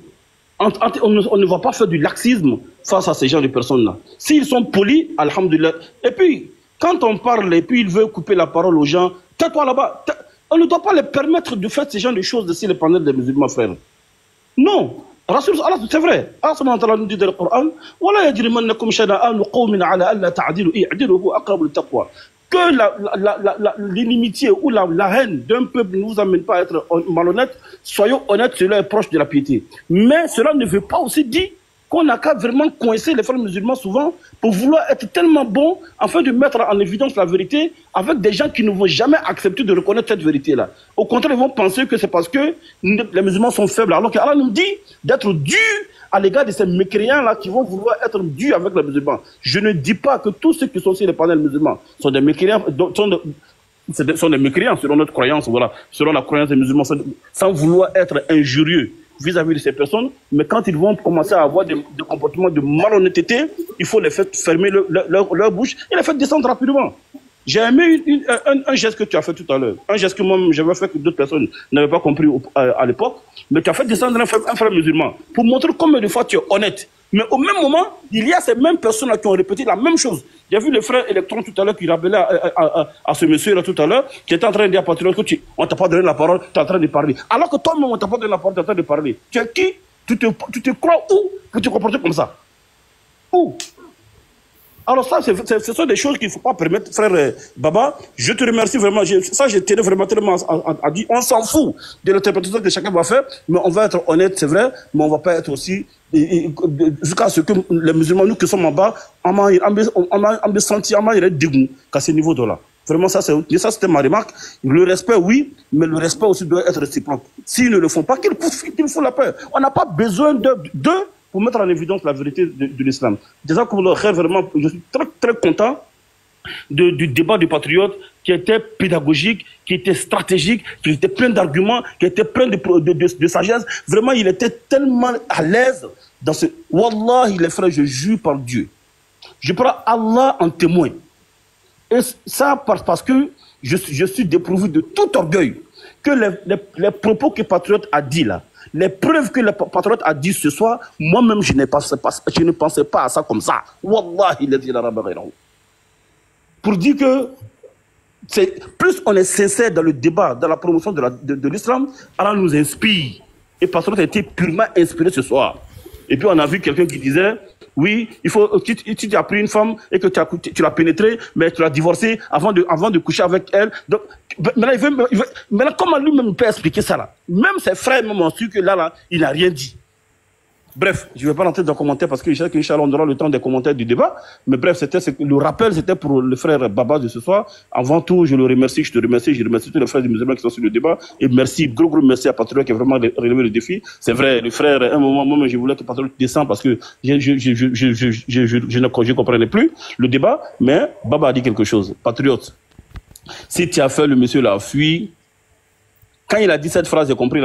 On ne va pas faire du laxisme face à ces gens de personnes-là. S'ils sont polis, alhamdoulilah. Et puis, quand on parle et puis il veut couper la parole aux gens, tais-toi là-bas. On ne doit pas les permettre de faire ce genre de choses si les panels des musulmans, frères. Non. Allah, c'est vrai. Allah subhanahu wa ta'ala nous dit dans le Coran, وَلَا يَجْرِمَنَّكُمْ شَنَآنُ قَوْمٍ عَلَىٰ أَلَّا تَعْدِلُوا اعْدِلُوا هُوَ أَقْرَبُ لِلتَّقْوَىٰ. Que l'inimitié ou la haine d'un peuple ne vous amène pas à être malhonnête, soyons honnêtes, cela est proche de la piété. Mais cela ne veut pas aussi dire qu'on n'a qu'à vraiment coincer les frères musulmans souvent pour vouloir être tellement bons afin de mettre en évidence la vérité avec des gens qui ne vont jamais accepter de reconnaître cette vérité-là. Au contraire, ils vont penser que c'est parce que les musulmans sont faibles. Alors qu'Allah nous dit d'être durs à l'égard de ces mécréants-là qui vont vouloir être durs avec les musulmans. Je ne dis pas que tous ceux qui sont sur les panels musulmans sont des mécréants, sont des mécréants selon notre croyance, voilà, selon la croyance des musulmans, sans vouloir être injurieux vis-à-vis de ces personnes, mais quand ils vont commencer à avoir des comportements de malhonnêteté, il faut les faire fermer leur bouche et les faire descendre rapidement. J'ai aimé un geste que tu as fait tout à l'heure, un geste que moi j'avais fait que d'autres personnes n'avaient pas compris à l'époque, mais tu as fait descendre un frère musulman pour montrer combien de fois tu es honnête. Mais au même moment, il y a ces mêmes personnes qui ont répété la même chose. J'ai vu le frère Electron tout à l'heure qui rappelait à ce monsieur-là tout à l'heure, qui était en train de dire à Patriote que on t'a pas donné la parole, tu es en train de parler. Alors que toi-même, on t'a pas donné la parole, tu es en train de parler. Tu es qui? Tu te crois où pour te comporter comme ça? Où? Alors ça, ce sont des choses qu'il ne faut pas permettre, frère Baba. Je te remercie vraiment. Ça, je tenais vraiment tellement à dire. On s'en fout de l'interprétation que chacun va faire, mais on va être honnête, c'est vrai, mais on ne va pas être aussi... jusqu'à ce que les musulmans, nous qui sommes en bas, on a senti un dégoût qu'à ce niveau-là. Vraiment, ça c'était ma remarque. Le respect, oui, mais le respect aussi doit être réciproque. S'ils ne le font pas, qu'ils font la paix. On n'a pas besoin d'eux pour mettre en évidence la vérité de l'islam. Déjà, vraiment, je suis très, très content du débat du patriote qui était pédagogique, qui était stratégique, qui était plein d'arguments, qui était plein de sagesse. Vraiment, il était tellement à l'aise dans ce... Wallah, les frères, je jure par Dieu. Je prends Allah en témoin. Et ça, parce que je suis dépourvu de tout orgueil. Que les propos que le patriote a dit là, les preuves que le patriote a dit ce soir, moi-même, je ne pensais pas à ça comme ça. Wallah, il est dit la pour dire que plus on est sincère dans le débat, dans la promotion de l'islam, Allah nous inspire. Et le patriote a été purement inspiré ce soir. Et puis on a vu quelqu'un qui disait, oui, il faut, tu as pris une femme et que tu l'as pénétrée, mais tu l'as divorcée avant de coucher avec elle. Donc, maintenant, comment lui-même peut expliquer ça là? Même ses frères m'ont su que là, il n'a rien dit. Bref, je ne vais pas rentrer dans les commentaires parce que je sais qu'Inch'Allah, on aura le temps des commentaires du débat. Mais bref, le rappel, c'était pour le frère Baba de ce soir. Avant tout, je le remercie, je remercie tous les frères musulmans qui sont sur le débat. Et merci, gros merci à Patriote qui a vraiment relevé le défi. C'est vrai, le frère, à un moment, moi, je voulais que Patriote descende parce que je ne comprenais plus le débat. Mais Baba a dit quelque chose. Patriote, si tu as fait le monsieur là fui, quand il a dit cette phrase, j'ai compris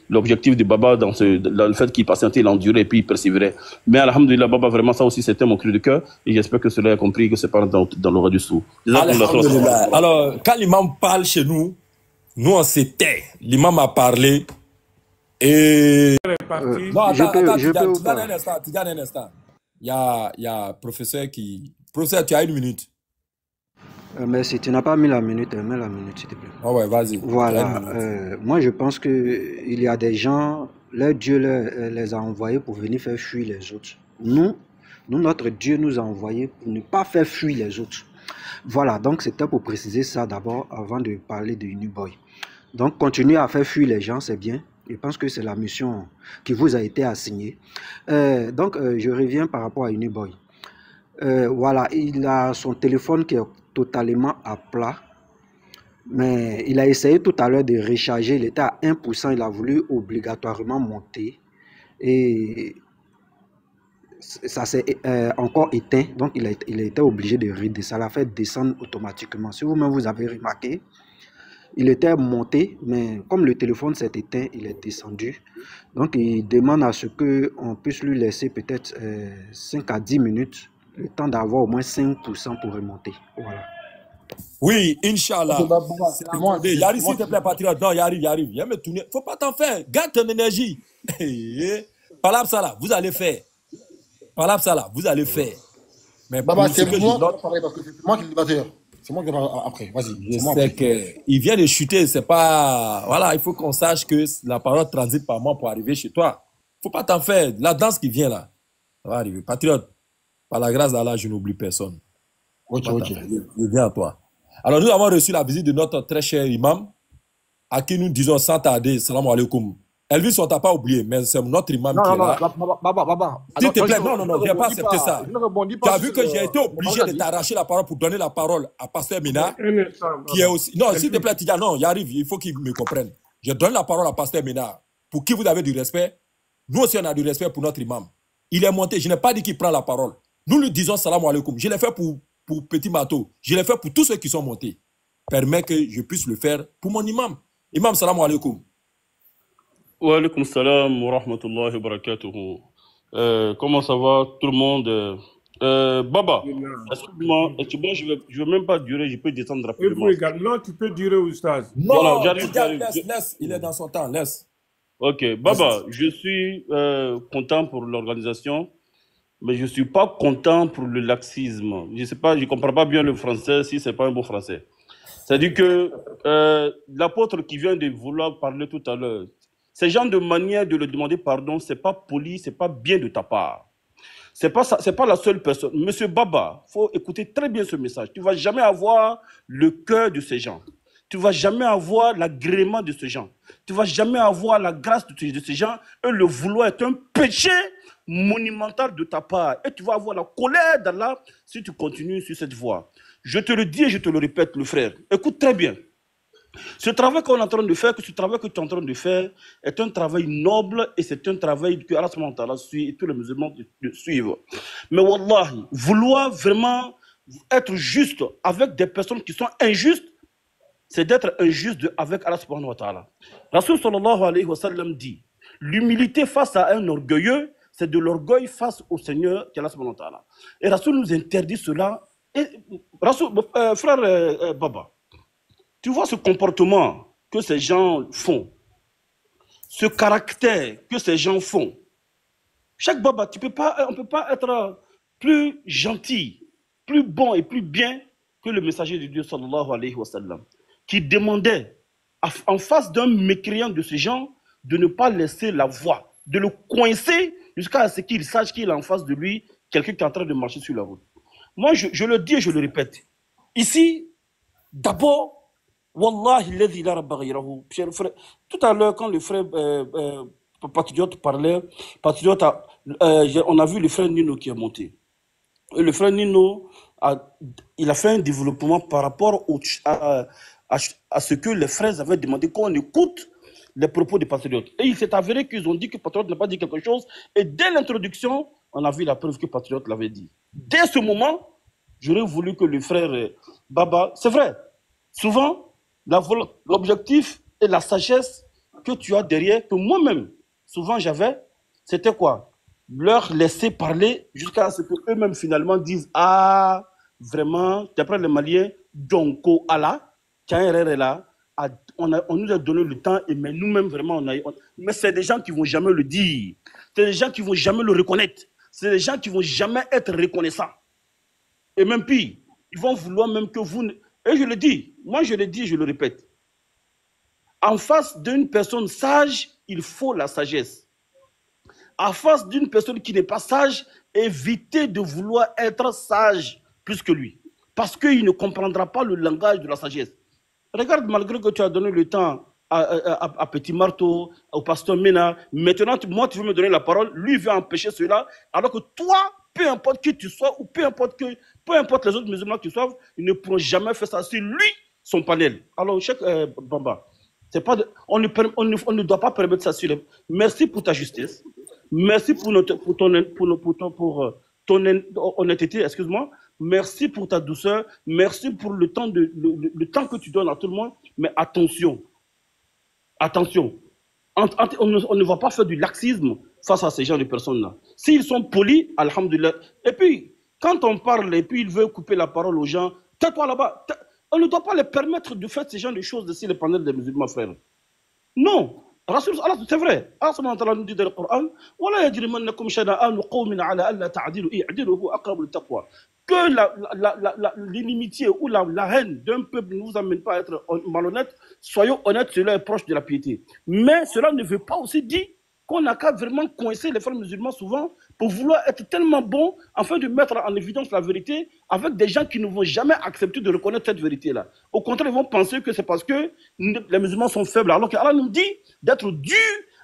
l'objectif de Baba dans le fait qu'il patientait, il endurait et puis il persévérait. Mais alhamdoulilah, Baba, vraiment, ça aussi, c'était mon cri de cœur. Et j'espère que cela a compris que c'est pas dans l'aura du sou. Alors, quand l'imam parle chez nous, on se tait. L'imam a parlé et... non, attends, tu donnes un instant. Il y a professeur qui... Professeur, tu as 1 minute. Mais si tu n'as pas mis la minute, mets la minute, s'il te plaît. Ah ouais, vas-y. Voilà. Moi, je pense qu'il y a des gens, leur Dieu les a envoyés pour venir faire fuir les autres. Nous, notre Dieu nous a envoyés pour ne pas faire fuir les autres. Voilà, donc c'était pour préciser ça d'abord avant de parler de Uniboy. Donc, continuer à faire fuir les gens, c'est bien. Je pense que c'est la mission qui vous a été assignée. Je reviens par rapport à Uniboy. Voilà, il a son téléphone qui est totalement à plat, mais il a essayé tout à l'heure de recharger, il était à 1%, il a voulu obligatoirement monter et ça s'est encore éteint, donc il a été obligé de redescendre, ça l'a fait descendre automatiquement. Si vous-même vous avez remarqué, il était monté, mais comme le téléphone s'est éteint, il est descendu. Donc il demande à ce qu'on puisse lui laisser peut-être 5 à 10 minutes le temps d'avoir au moins 5% pour remonter. Voilà. Oui, Inch'Allah. Yari, s'il te plaît, patriote. Non, Yari. Viens me tourner. Faut pas t'en faire. Garde ton énergie. Palab Salah, vous allez faire. Palab Salah, vous allez faire. Mais Baba, c'est moi qui parler parce que c'est moi qui est le débatteur. C'est moi qui parle après. Vas-y. Je sais qu'il vient de chuter, c'est pas... Voilà, il faut qu'on sache que la parole transite par moi pour arriver chez toi. Faut pas t'en faire. La danse qui vient là, ça va arriver. Patriote, par la grâce d'Allah, je n'oublie personne. Ok. Je viens à toi. Alors, nous avons reçu la visite de notre très cher imam, à qui nous disons sans tarder, salam alaikum. Elvis, on t'a pas oublié, mais c'est notre imam qui est là. Baba. S'il te plaît, non, je n'ai pas accepté ça. Tu as vu que j'ai été obligé de t'arracher la parole pour donner la parole à Pasteur Ménard, qui est aussi... Non, s'il te plaît, Tidja, non, il arrive, il faut qu'il me comprenne. Je donne la parole à Pasteur Ménard, pour qui vous avez du respect. Nous aussi, on a du respect pour notre imam. Il est monté, je n'ai pas dit qu'il prend la parole. Nous lui disons salam alaikum. Je l'ai fait pour Petit Mato. Je l'ai fait pour tous ceux qui sont montés. Permet que je puisse le faire pour mon imam. Imam, salam alaikum. Wa alaikum salam wa rahmatullahi wa barakatuhu. Comment ça va tout le monde? Baba, excuse-moi, je vais même pas durer, je peux descendre rapidement. Non, tu peux durer, Oustaz. Non, voilà, laisse, il est dans son temps, laisse. Ok, Baba, je suis content pour l'organisation, mais je suis pas content pour le laxisme. Je sais pas, je comprends pas bien le français si c'est pas un bon français. C'est-à-dire que l'apôtre qui vient de vouloir parler tout à l'heure, ce genre de manière de le demander pardon, c'est pas poli, c'est pas bien de ta part. C'est pas la seule personne. Monsieur Baba, faut écouter très bien ce message. Tu vas jamais avoir le cœur de ces gens. Tu vas jamais avoir l'agrément de ces gens. Tu vas jamais avoir la grâce de ces gens. Et le vouloir est un péché monumental de ta part. Et tu vas avoir la colère d'Allah si tu continues sur cette voie. Je te le dis et je te le répète, le frère. Écoute très bien. Ce travail qu'on est en train de faire, ce travail que tu es en train de faire est un travail noble et c'est un travail que Allah subhanahu wa ta'ala suit et tous les musulmans suivent. Mais wallahi, vouloir vraiment être juste avec des personnes qui sont injustes, c'est d'être injuste avec Allah subhanahu wa ta'ala. Rasul sallallahu alayhi wa sallam dit, l'humilité face à un orgueilleux, c'est de l'orgueil face au Seigneur qui est Allah subhanahu wa ta'ala. Et Rasul nous interdit cela. Et Rasul, frère Baba, tu vois ce comportement que ces gens font, ce caractère que ces gens font. Chaque Baba, on ne peut pas être plus gentil, plus bon et plus bien que le messager de Dieu sallallahu alayhi wa sallam, qui demandait en face d'un mécréant de ce genre de ne pas laisser la voie, de le coincer jusqu'à ce qu'il sache qu'il a en face de lui quelqu'un qui est en train de marcher sur la route. Moi, je le dis et je le répète. Ici, d'abord, Wallahi, tout à l'heure, quand le frère Patriote parlait, on a vu le frère Nino qui est monté. Et le frère Nino, il a fait un développement par rapport à ce que les frères avaient demandé qu'on écoute les propos des patriotes. Et il s'est avéré qu'ils ont dit que Patriote n'a pas dit quelque chose. Et dès l'introduction, on a vu la preuve que Patriote l'avait dit. Dès ce moment, j'aurais voulu que le frère Baba... C'est vrai, souvent, l'objectif et la sagesse que tu as derrière, que moi-même, souvent j'avais, c'était quoi? Leur laisser parler jusqu'à ce qu'eux-mêmes finalement disent « Ah, vraiment, d'après les Maliens, Donko Allah, Kaïrer est là, on nous a donné le temps, mais nous-mêmes vraiment, mais c'est des gens qui ne vont jamais le dire. C'est des gens qui ne vont jamais le reconnaître. C'est des gens qui ne vont jamais être reconnaissants. Et même pire, ils vont vouloir même que vous... Et je le dis, moi je le dis, je le répète. En face d'une personne sage, il faut la sagesse. En face d'une personne qui n'est pas sage, évitez de vouloir être sage plus que lui. Parce qu'il ne comprendra pas le langage de la sagesse. Regarde, malgré que tu as donné le temps à Petit Marteau, au pasteur Mena, maintenant, moi tu veux me donner la parole, lui veut empêcher cela, alors que toi, peu importe qui tu sois, ou peu importe les autres musulmans qui soient, ils ne pourront jamais faire ça. C'est lui, son panel. Alors, Cheikh Bamba, on ne doit pas permettre ça sur les... Merci pour ta justice. Merci pour ton honnêteté, excuse-moi. Merci pour ta douceur. Merci pour le temps que tu donnes à tout le monde. Mais attention. Attention. On ne va pas faire du laxisme face à ces gens de personnes-là. S'ils sont polis, alhamdoulilah. Et puis, quand on parle et puis ils veulent couper la parole aux gens, tais-toi là-bas. On ne doit pas les permettre de faire ce genre de choses ici, les panels des musulmans, frères. Non. C'est vrai. Allah nous dit dans le Coran, que l'inimitié ou la haine d'un peuple ne vous amène pas à être malhonnête, soyons honnêtes, cela est proche de la piété. Mais cela ne veut pas aussi dire qu'on n'a qu'à vraiment coincer les frères musulmans souvent pour vouloir être tellement bons afin de mettre en évidence la vérité avec des gens qui ne vont jamais accepter de reconnaître cette vérité-là. Au contraire, ils vont penser que c'est parce que les musulmans sont faibles, alors qu'Allah nous dit d'être durs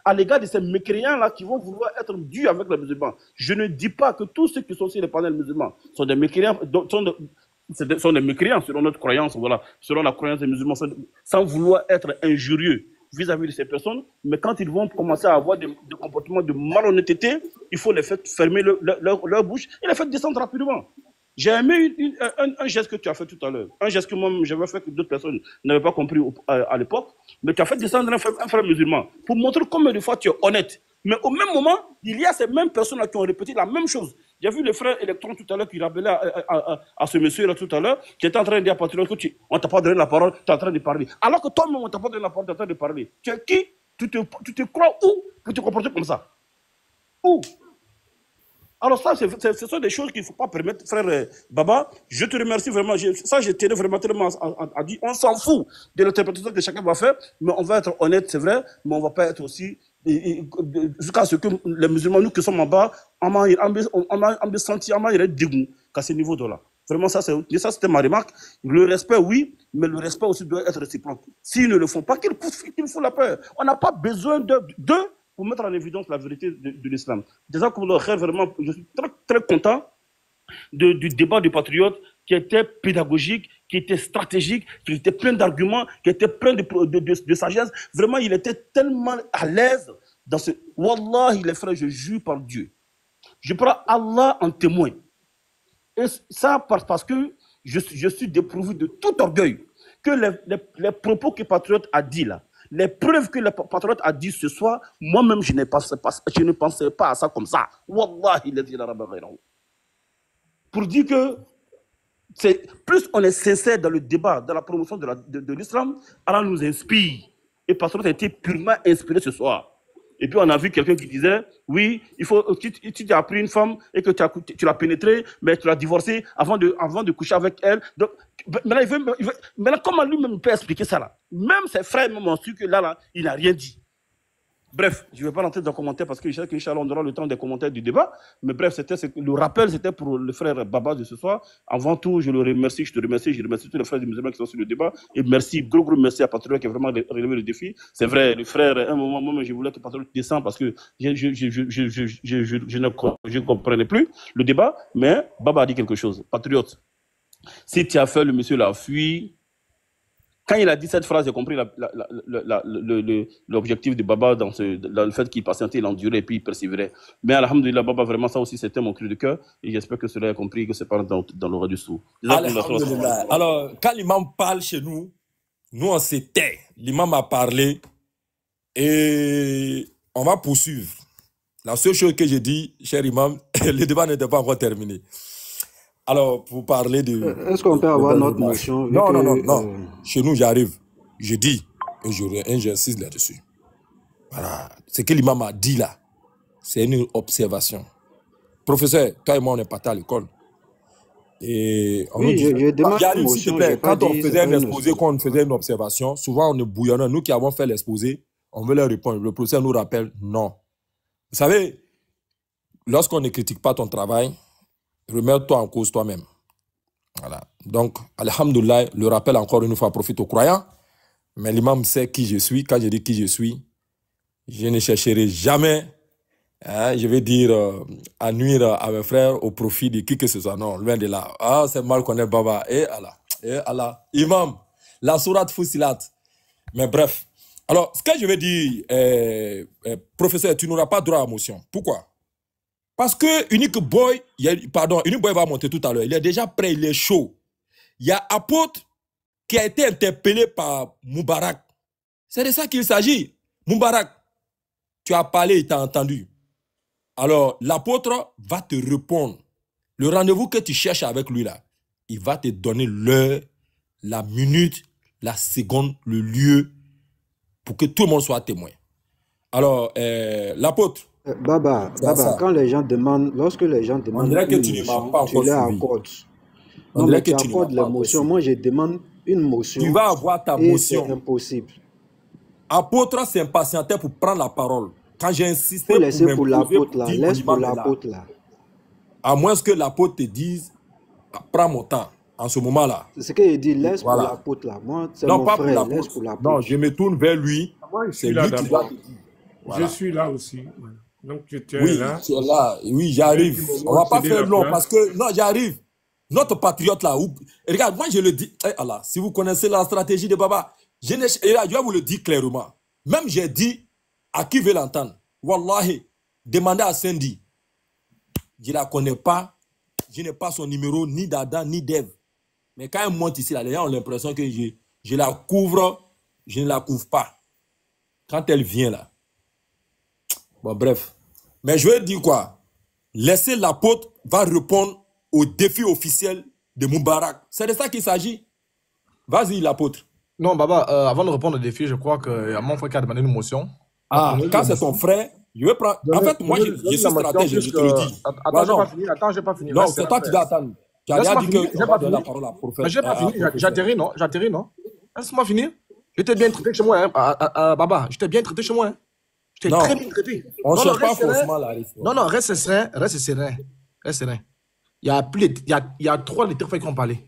à l'égard de ces mécréants-là qui vont vouloir être durs avec les musulmans. Je ne dis pas que tous ceux qui sont sur les panels musulmans sont des mécréants, sont des mécréants selon notre croyance, voilà, selon la croyance des musulmans, sans vouloir être injurieux vis-à-vis de ces personnes, mais quand ils vont commencer à avoir des comportements de malhonnêteté, il faut les faire fermer leur bouche et les faire descendre rapidement. J'ai aimé un geste que tu as fait tout à l'heure, un geste que moi j'avais fait que d'autres personnes n'avaient pas compris à l'époque, mais tu as fait descendre un frère musulman pour montrer combien de fois tu es honnête. Mais au même moment, il y a ces mêmes personnes qui ont répété la même chose. J'ai vu le frère Electron tout à l'heure qui rappelait à ce monsieur-là tout à l'heure, qui était en train de dire à Patriote que on t'a pas donné la parole, tu es en train de parler. Alors que toi-même, on t'a pas donné la parole, tu es en train de parler. Tu es qui? Tu te crois où pour te comporter comme ça? Où? Alors ça, ce sont des choses qu'il ne faut pas permettre, frère Baba. Je te remercie vraiment. Ça, je tenais vraiment tellement à dire. On s'en fout de l'interprétation que chacun va faire, mais on va être honnête, c'est vrai, mais on ne va pas être aussi... jusqu'à ce que les musulmans, nous qui sommes en bas, on a senti un dégoût qu'à ce niveau-là. Vraiment, ça c'était ma remarque. Le respect, oui, mais le respect aussi doit être réciproque. S'ils ne le font pas, qu'ils foutent la peur. On n'a pas besoin d'eux pour mettre en évidence la vérité de l'islam. Déjà, comme vraiment, je suis très, très content du débat du patriote qui était pédagogique, qui était stratégique, qui était plein d'arguments, qui était plein de sagesse. Vraiment, il était tellement à l'aise dans ce... Wallahi, les frères, je jure par Dieu. Je prends Allah en témoin. Et ça, parce que je suis dépourvu de tout orgueil. Que les propos que le patriote a dit là, les preuves que le patriote a dit ce soir, moi-même, je ne pensais pas à ça comme ça. Wallahi, il est dit pour dire que plus on est sincère dans le débat, dans la promotion de l'islam, Allah nous inspire. Et le patriote a été purement inspiré ce soir. Et puis on a vu quelqu'un qui disait, oui, il faut, tu as pris une femme et que tu l'as pénétrée, mais tu l'as divorcée avant de coucher avec elle. Donc, maintenant, comment lui-même peut expliquer ça là? Même ses frères m'ont su que là, il n'a rien dit. Bref, je ne vais pas rentrer dans les commentaires parce que je sais qu'Inch'Allah, on aura le temps des commentaires du débat. Mais bref, le rappel, c'était pour le frère Baba de ce soir. Avant tout, je le remercie, je remercie tous les frères musulmans qui sont sur le débat. Et merci, gros merci à Patriote qui a vraiment relevé le défi. C'est vrai, le frère, à un moment, moi, je voulais que Patriote descende parce que je ne comprenais plus le débat. Mais Baba a dit quelque chose. Patriote, si tu as fait, le monsieur l'a fui. Quand il a dit cette phrase, j'ai compris l'objectif de Baba dans le fait qu'il patientait, il endurait et puis il persévérait. Mais alhamdoulilah, Baba, vraiment, ça aussi, c'était mon cri de cœur. Et j'espère que cela est compris, que c'est pas dans l'oreille du sourd. Alors, quand l'imam parle chez nous, on se tait. L'imam a parlé et on va poursuivre. La seule chose que j'ai dit, cher imam, le débat n'était pas encore terminé. Alors, pour parler de... Est-ce qu'on peut avoir notre motion? Non. Chez nous, j'arrive. Je dis, et j'insiste là-dessus. Voilà. Ce que l'imam a dit là, c'est une observation. Professeur, toi et moi, on est partis à l'école. Et on oui, je demande une motion. Quand on faisait un exposé, quand on faisait une observation, souvent on est bouillonnant. Nous qui avons fait l'exposé, on veut leur répondre. Le professeur nous rappelle, non. Vous savez, lorsqu'on ne critique pas ton travail, remets-toi en cause toi-même. Voilà. Donc, alhamdoulilah, le rappel encore une fois profite aux croyants. Mais l'imam sait qui je suis. Quand je dis qui je suis, je ne chercherai jamais, je vais dire, à nuire à mes frères au profit de qui que ce soit. Non, loin de là. Ah, c'est mal qu'on est Baba. Et Allah. Imam, la sourate Fussilat. Mais bref. Alors, ce que je vais dire, professeur, tu n'auras pas droit à motion. Pourquoi? Parce que Unique Boy va monter tout à l'heure. Il est déjà prêt, il est chaud. Il y a Apôtre qui a été interpellé par Moubarak. C'est de ça qu'il s'agit. Moubarak, tu as parlé, il t'a entendu. Alors, l'apôtre va te répondre. Le rendez-vous que tu cherches avec lui là, il va te donner l'heure, la minute, la seconde, le lieu pour que tout le monde soit témoin. Alors, l'apôtre, Baba, quand les gens demandent, lorsque les gens demandent, on dirait que tu ne m'as pas encore leur accordes. On Non, dirait mais que tu tu ne vas accordes pas l'émotion. apprécier. Moi, je demande une motion. Tu vas avoir ta Et c'est motion. impossible. Apôtre s'est impatienté pour prendre la parole. Quand j'ai Il insisté faut pour laisser pour m'imposer, l'apôtre pour là. dire mon Laisse pour imam est là. l'apôtre là. À moins que l'apôtre te dise, prends mon temps en ce moment-là. C'est ce qu'il dit, laisse pour Voilà. l'apôtre là. Moi, c'est Non, mon pas pour frère, laisse l'apôtre. pour Non, l'apôtre. je me tourne vers lui. Moi, je C'est suis là lui qui doit d'abord. te dire. Je Voilà. suis là aussi. Voilà. Donc, tu tiens Oui, là. tu es là. Oui, Dès j'arrive. du On moment va de pas céder faire la long place. parce que, non, j'arrive. Notre patriote là, regarde, moi je le dis, eh Allah, si vous connaissez la stratégie de Baba, je vais vous le dire clairement. Même j'ai dit à qui veut l'entendre, Wallahi, demandez à Sandy. Je ne la connais pas, je n'ai pas son numéro, ni d'Adam, ni d'Ève. Mais quand elle monte ici, là, les gens ont l'impression que je la couvre, je ne la couvre pas. Quand elle vient là. Bon, bref. Mais je veux dire quoi? Laissez l'apôtre va répondre au défi officiel de Moubarak. C'est de ça qu'il s'agit. Vas-y, l'apôtre. Non, Baba, avant de répondre au défi, je crois qu'il y a mon frère qui a demandé une motion. Ah, quand c'est ton frère, je vais prendre. En fait, moi, je suis stratège, je te le dis. Attends, je n'ai pas fini. Attends, je n'ai pas fini. Non, c'est toi qui dois attendre. Tu as déjà dit que tu vas donner la parole à prophète. Mais je n'ai pas fini. J'atterris, non? J'atterris, non? Laisse-moi finir. J'étais bien traité chez moi, hein, Baba. J'étais bien traité chez moi, hein. J'étais très bien traité. On ne Non, cherche pas reste serein. forcément la risque. Non, reste serein, reste serein. Reste serein. Il y a 3 leaders qui ont parlé.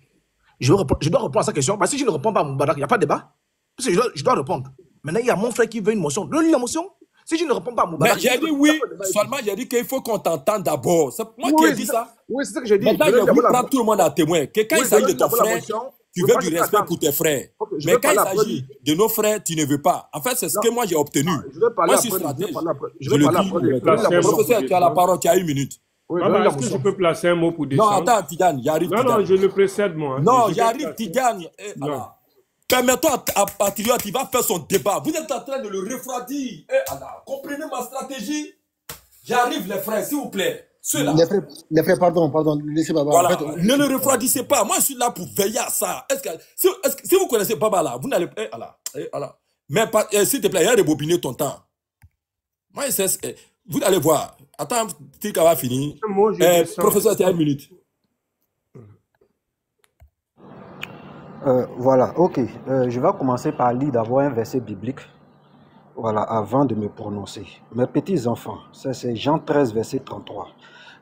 Je dois répondre à sa question. Parce que si je ne réponds pas à Moubarak, il n'y a pas de débat. Parce que je dois répondre. Maintenant, il y a mon frère qui veut une motion. Donne-lui la motion. Si je ne réponds pas à Moubarak... Mais j'ai dit oui, seulement j'ai dit qu'il faut qu'on t'entende d'abord. C'est moi qui ai dit ça. Oui, c'est ça que j'ai dit. Maintenant, je voulu prendre tout le monde à témoin. Que quand il s'agit de ton frère, tu veux du respect pour tes frères. Mais quand il s'agit de nos frères, tu ne veux pas. En fait, c'est ce que moi j'ai obtenu. Moi, je suis stratège. Je le dis. Professeur, tu as la parole, tu as 1 minute. Est-ce que je peux placer un mot pour descendre? Non, attends, Tigane, j'arrive. Non, je le précède, moi. Non, j'arrive, Tigane. Permettons à Patriote, il va faire son débat. Vous êtes en train de le refroidir. Comprenez ma stratégie? J'arrive, les frères, s'il vous plaît. Ceux-là. Les frères, pardon, laissez Baba. Voilà. En fait, Ne le refroidissez pas. Moi, je suis là pour veiller à ça. Si vous connaissez Baba là, vous n'allez pas. Mais s'il te plaît, il y a rebobiner ton temps. Moi, vous allez voir. Attends, Tika va finir. Professeur, tu as 1 minute. Voilà, ok. Je vais commencer par lire d'abord un verset biblique. Voilà, avant de me prononcer. Mes petits enfants, ça c'est Jean 13, verset 33.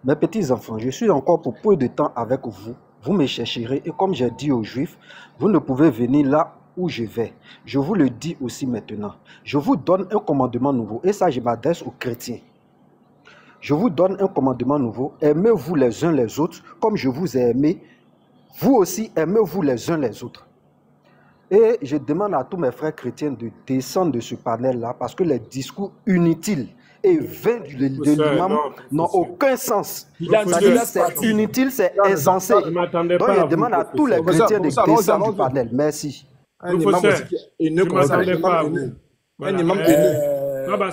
Mes petits enfants, je suis encore pour peu de temps avec vous. Vous me chercherez et comme j'ai dit aux Juifs, vous ne pouvez venir là où je vais. Je vous le dis aussi maintenant. Je vous donne un commandement nouveau. Et ça, je m'adresse aux chrétiens. Je vous donne un commandement nouveau. Aimez-vous les uns les autres comme je vous ai aimé. Vous aussi, aimez-vous les uns les autres. Et je demande à tous mes frères chrétiens de descendre de ce panel-là parce que les discours inutiles et vains de l'imam n'ont aucun sens. C'est inutile, c'est insensé. Donc je demande à tous les chrétiens de descendre du panel. Merci. Professeur, je ne m'attendais pas à vous. Voilà.